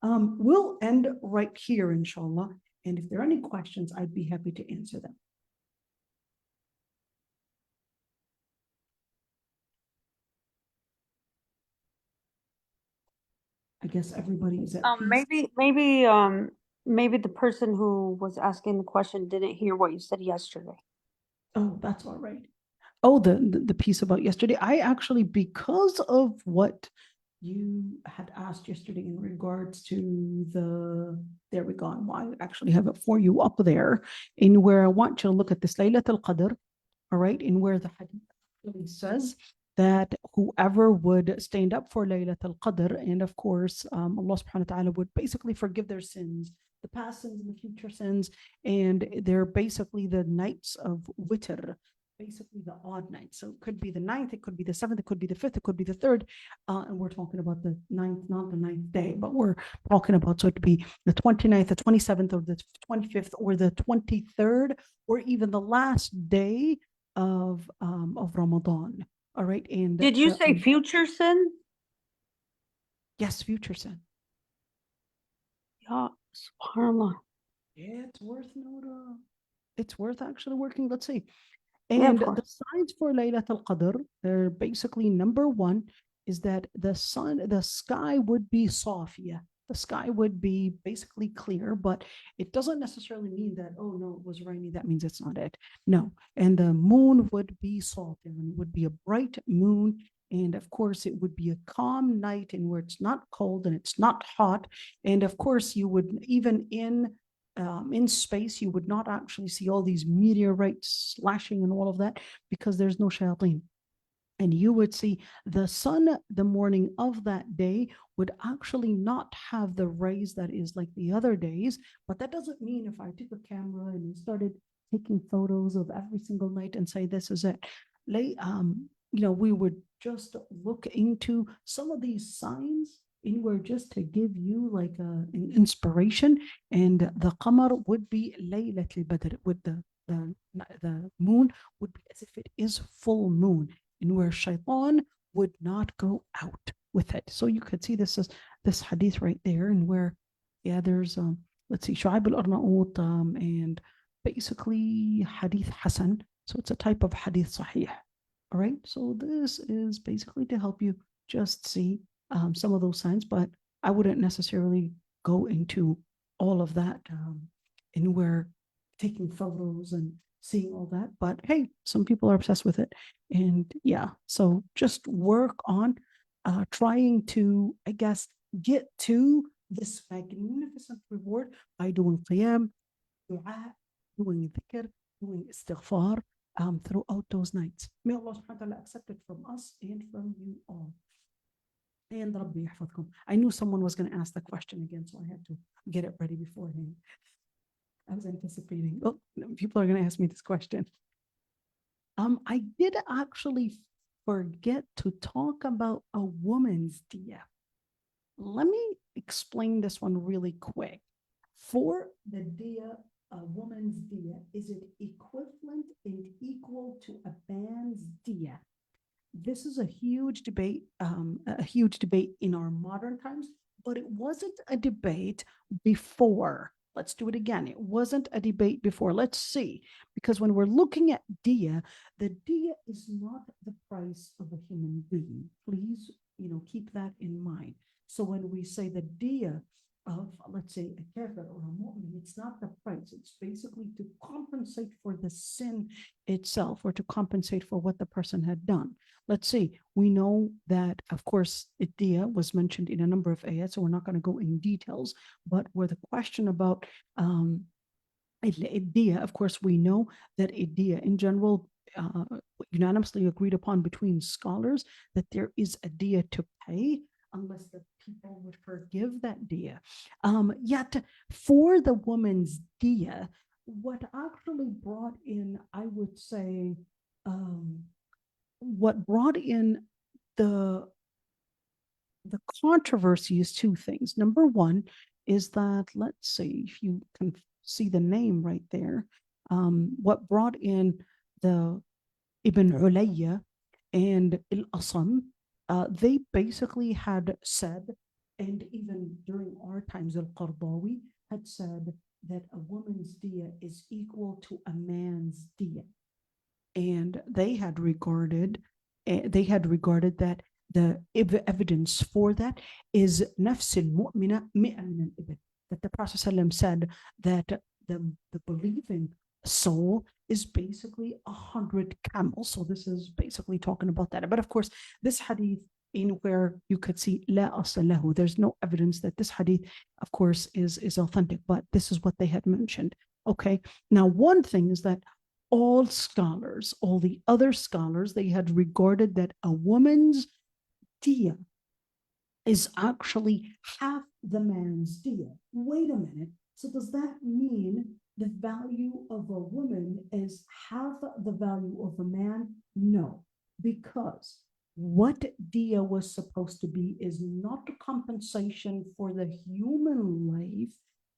We'll end right here, inshallah. And if there are any questions, I'd be happy to answer them. I guess everybody is at peace. Maybe the person who was asking the question didn't hear what you said yesterday. Oh, that's all right. Oh, the piece about yesterday. I actually, because of what you had asked yesterday in regards to there we go. I actually have it for you up there in where I want you to look at this Laylat al-Qadr, all right, in where the hadith actually says that whoever would stand up for Laylat al-Qadr, and of course, Allah subhanahu wa ta'ala would basically forgive their sins, the past sins and the future sins, and they're basically the nights of witr, basically the odd nights. So it could be the 9th, it could be the 7th, it could be the 5th, it could be the 3rd, and we're talking about the 9th, not the 9th day, but we're talking about, so it could be the 29th, the 27th, or the 25th, or the 23rd, or even the last day of Ramadan. All right. And did you say future sin? Yes, future sin. Yeah, subhanAllah. Yeah, it's worth noting. It's worth actually working. Let's see. And the signs for Laylat al-Qadr, they're basically number one is that the sky would be Safia. The sky would be basically clear, but it doesn't necessarily mean that, oh no, it was rainy, that means it's not it. No. And the moon would be Safia, and it would be a bright moon. And of course, it would be a calm night in where it's not cold and it's not hot. And of course, you would, even in space, you would not actually see all these meteorites slashing and all of that because there's no shayateen. And you would see the sun, the morning of that day, would actually not have the rays that is like the other days. But that doesn't mean if I took a camera and started taking photos of every single night and say, this is it. We would just look into some of these signs in where just to give you like an inspiration. And the qamar would be Laylat al-Badr, with the moon would be as if it is full moon, in where shaitan would not go out with it. So you could see this hadith right there, and where, yeah, there's let's see, Shu'aib al-Arnaut, and basically hadith Hasan. So it's a type of hadith Sahih. All right. So this is basically to help you just see some of those signs, but I wouldn't necessarily go into all of that in where taking photos and seeing all that. But hey, some people are obsessed with it. And yeah, so just work on trying to, I guess, get to this magnificent reward by doing qiyam, dua, doing dhikr, doing istighfar throughout those nights. May Allah subhanahu wa ta'ala accept it from us and from you all. And Rabbi yahfadkum. I knew someone was going to ask the question again, so I had to get it ready beforehand. I was anticipating. Oh, no, people are going to ask me this question. I did actually forget to talk about a woman's diya. Let me explain this one really quick. For the diya, a woman's diya, is it equivalent and equal to a man's diya? This is a huge debate in our modern times, but it wasn't a debate before. Let's do it again. It wasn't a debate before. Let's see, because when we're looking at diya, the diya is not the price of a human being. Please, keep that in mind. So when we say the diya of, let's say, a kafir or a mu'min, it's not the price. It's basically to compensate for the sin itself, or to compensate for what the person had done. Let's see, we know that, of course, diya was mentioned in a number of ayats, so we're not going to go in details, but where the question about diya, of course, we know that diya in general, unanimously agreed upon between scholars, that there is a diya to pay, unless the people would forgive that diya. Yet for the woman's diya, what actually brought in, I would say, what brought in the controversy is two things. Number one is that, let's see if you can see the name right there. What brought in the Ibn Ulayya and al-Asam, they basically had said, and even during our times, al-Qardawi had said that a woman's diya is equal to a man's diya. And they had regarded that the evidence for that is nafs al-mu'mina mi'a min al-ibn, that the Prophet ﷺ said that the believing soul is basically 100 camels. So this is basically talking about that. But of course, this hadith, in where you could see la asla lahu, there's no evidence that this hadith, of course, is authentic, but this is what they had mentioned. Okay, now one thing is that all scholars, all the other scholars, they had regarded that a woman's diya is actually half the man's diya. Wait a minute. So does that mean the value of a woman is half the value of a man? No, because what diya was supposed to be is not a compensation for the human life.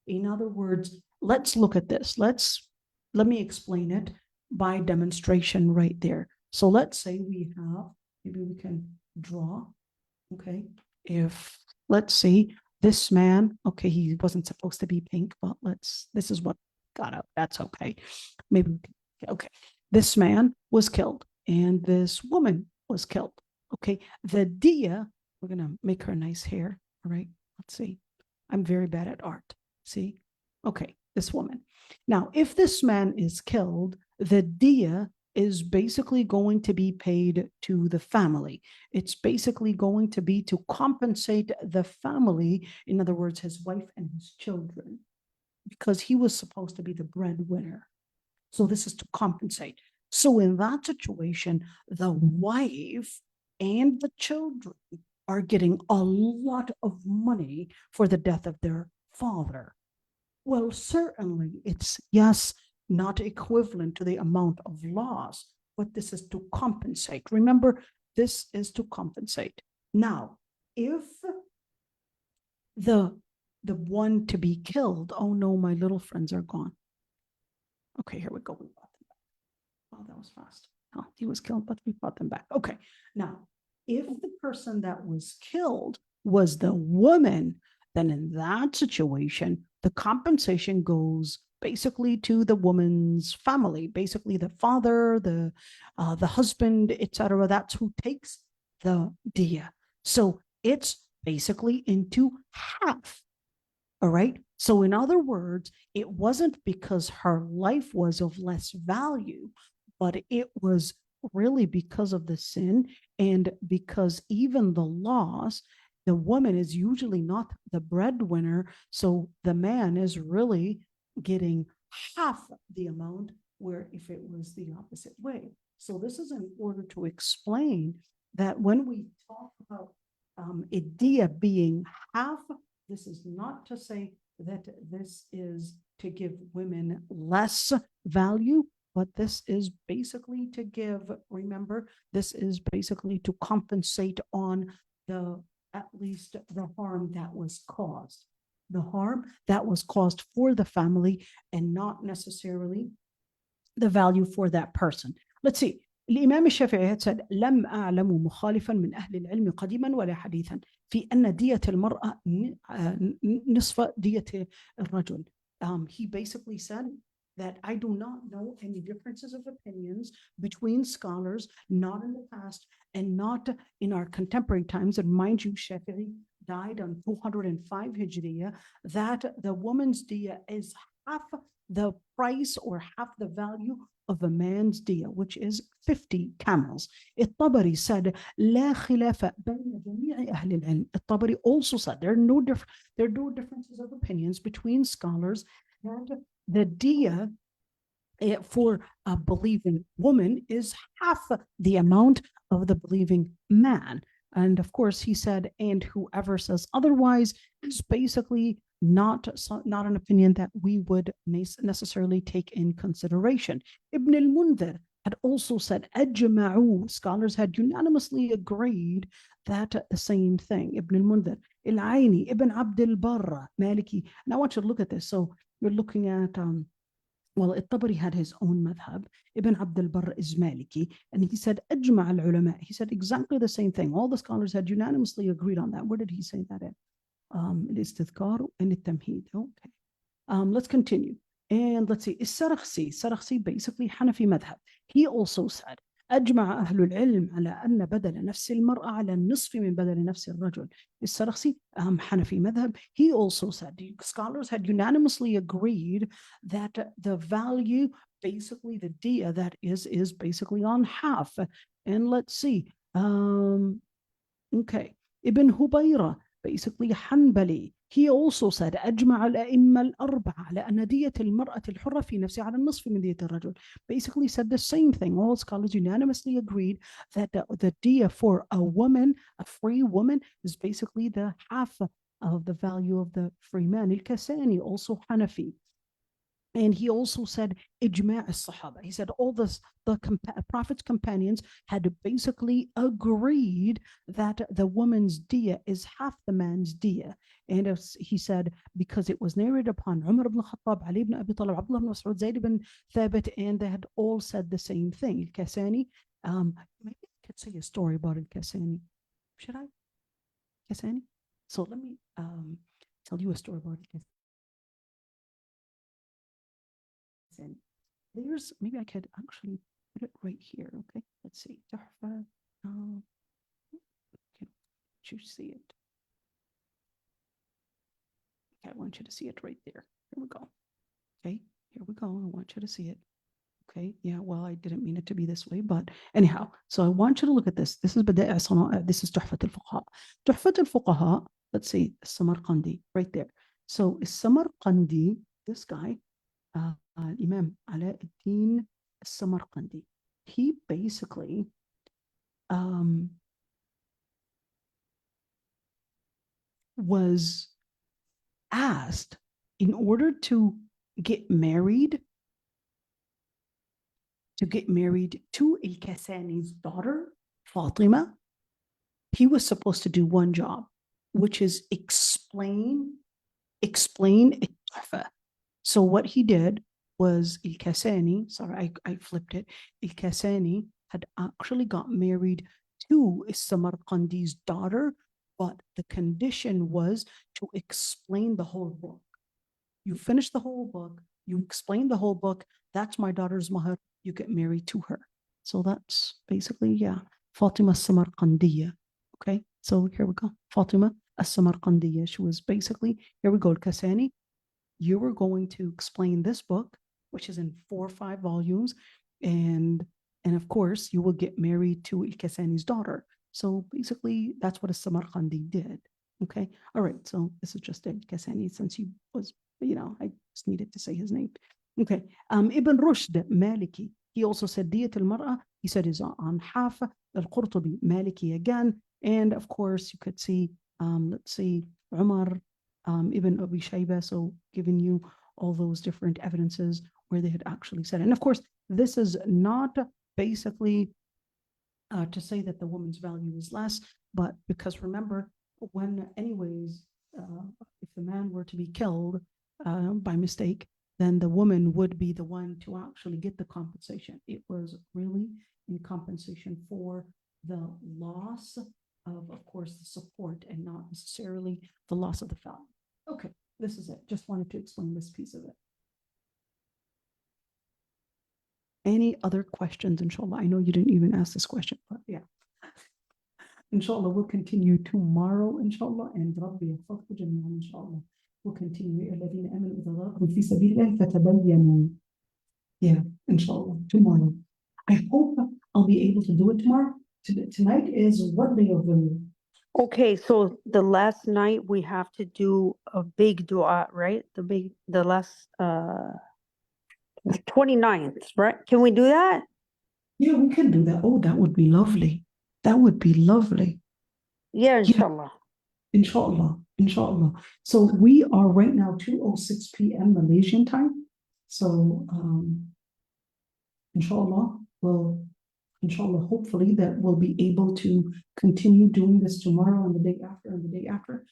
In other words, let's look at this. Let me explain it by demonstration right there. So let's say we have, maybe we can draw, okay? If, let's see, this man, okay, he wasn't supposed to be pink, but this is what got out, that's okay. Maybe, okay. This man was killed and this woman was killed, okay? The diya, we're gonna make her nice hair, all right? Let's see. I'm very bad at art, see? Okay, this woman. Now, if this man is killed, the diya is basically going to be paid to the family. It's basically going to be to compensate the family, in other words, his wife and his children, because he was supposed to be the breadwinner. So this is to compensate. So in that situation, the wife and the children are getting a lot of money for the death of their father. Well, certainly it's, yes, not equivalent to the amount of loss, but this is to compensate. Remember, this is to compensate. Now, if the one to be killed, oh no, my little friends are gone. Okay, here we go. We brought them back. Oh, that was fast. Oh, he was killed, but we brought them back. Okay, now, if the person that was killed was the woman, then in that situation, the compensation goes basically to the woman's family, basically the father, the husband, etc. That's who takes the diya. So it's basically into half. All right. So in other words, it wasn't because her life was of less value, but it was really because of the sin, and because even the loss, the woman is usually not the breadwinner. So the man is really getting half the amount, where if it was the opposite way. So this is in order to explain that when we talk about diya being half, this is not to say that this is to give women less value, but this is basically to give, remember, this is basically to compensate on at least the harm that was caused. The harm that was caused for the family and not necessarily the value for that person. Let's see. الإمام الشافعي said لم أعلم مخالفا من أهل العلم قديما ولا حديثا في أن دية المرأة نصف دية الرجل. He basically said that I do not know any differences of opinions between scholars, not in the past and not in our contemporary times. And mind you, Shafi'i died on 205 Hijriya, that the woman's diya is half the price or half the value of a man's diya, which is 50 camels. الطبري said لا خلاف بين جميع أهل العلم. الطبري also said there are no differences of opinions between scholars that the diya for a believing woman is half the amount of the believing man. And of course, he said, and whoever says otherwise is basically not an opinion that we would necessarily take in consideration. Ibn al-Mundhir had also said, أجمعوا, scholars had unanimously agreed that the same thing. Ibn al-Mundhir, al-Aini, Ibn Abd al-Barr, Maliki. And I want you to look at this. So you're looking at, well, al-Tabari had his own madhab. Ibn Abd al-Barr is Maliki. And he said, أجمع العلماء. He said exactly the same thing. All the scholars had unanimously agreed on that. Where did he say that in? الاستذكار and التمهيد. Okay. Let's continue. And let's see. السرخسي basically Hanafi madhab. He also said أجمع أهل العلم على أن بدل نفس المرأة على النصف من بدل نفس الرجل. السرخسي Hanafi madhab. He also said the scholars had unanimously agreed that the value, basically the diya that is basically on half. And let's see. Okay. Ibn Hubayra, basically Hanbali, he also said أجمع الأئمة الأربعة على أن دية المرأة الحرة في نفسها على النصف من دية الرجل. Basically said the same thing. All scholars unanimously agreed that the diya for a woman, a free woman, is basically the half of the value of the free man. Al-Kasani, also Hanafi. And he also said, Ijma' al-Sahaba. He said all the Prophet's companions had basically agreed that the woman's diya is half the man's diya. And as he said, because it was narrated upon Umar ibn Khattab, Ali ibn Abi Talib, Abdullah ibn Mas'ud, Zayd ibn Thabit, and they had all said the same thing. Al-Kasani, maybe I could say a story about Al-Kasani. Should I? Kasani? So let me tell you a story about Al-Kasani. And there's, maybe I could actually put it right here. Okay, let's see. Can you see it? Okay, I want you to see it right there. Here we go. Okay, here we go. I want you to see it. Okay, yeah, well, I didn't mean it to be this way, but anyhow, so I want you to look at this. This is بدائع صنائع. This is تحفة الفقهاء. تحفة الفقهاء, let's see, السمرقندي, right there. So السمرقندي, this guy, Imam Ala-ad-Din al-Samarqandi, he basically was asked, in order to get married to Al-Kasani's daughter, Fatima, he was supposed to do one job, which is explain al-Tuhfa. So what he did was Al-Kasani, sorry, I flipped it. Al-Kasani had actually got married to Samarqandi's daughter, but the condition was to explain the whole book. You finish the whole book, you explain the whole book, that's my daughter's mahar, you get married to her. So that's basically, yeah, Fatima Samarqandiya. Okay, so here we go. Fatima Samarqandiya. She was basically, here we go, Al-Kasani. You were going to explain this book, which is in 4 or 5 volumes, and of course you will get married to Al-Kasani's daughter. So basically that's what a Samarqandi did. Okay, all right, so this is just Al-Kasani, since he was, I just needed to say his name. Okay, Ibn Rushd Maliki, he also said Diyat al-Mar'a, he said is on half. Al-Qurtubi Maliki again, and of course you could see, let's see, Umar Ibn Abi Shayba, so giving you all those different evidences where they had actually said it. And of course, this is not basically to say that the woman's value is less, but because remember, when anyways, if the man were to be killed by mistake, then the woman would be the one to actually get the compensation. It was really in compensation for the loss of course, the support and not necessarily the loss of the family. Okay, this is it. Just wanted to explain this piece of it. Any other questions, inshallah? I know you didn't even ask this question, but yeah. Inshallah, we'll continue tomorrow, inshallah, and Rabbi yahfazkum jami'an, inshallah. We'll continue. الذين آمنوا إذا ضربوا في سبيل الله فتبينوا. Yeah, inshallah, tomorrow. I hope I'll be able to do it tomorrow. Tonight is what day of the week? Okay, so the last night we have to do a big dua, right? The last 29th, right? Can we do that? Yeah, we can do that. Oh, that would be lovely. That would be lovely. Yeah, inshallah. Inshallah, inshallah. So we are right now 2:06 p.m. Malaysian time. So inshallah, inshallah, hopefully that we'll be able to continue doing this tomorrow and the day after and the day after.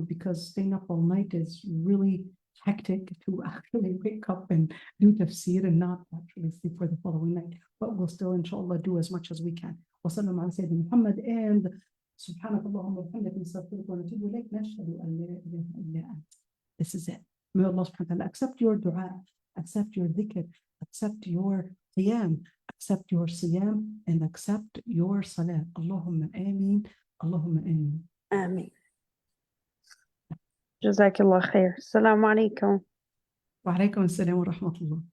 Because staying up all night is really hectic to actually wake up and do tafsir and not actually sleep for the following night. But we'll still, inshallah, do as much as we can. وسلم على سيدنا محمد and سبحانك اللهم وبحمدك نستغفرك ونتوب إليك نشهد أن لا إله إلا أنت. This is it. May Allah subhanahu wa ta'ala accept your dua, accept your dhikr, accept your qiyam, accept your siyam, and accept your salah. Allahumma ameen. Allahumma ameen. Ameen. Jazakallah khair. Assalamu alaikum. Wa alaikum assalam wa rahmatullah.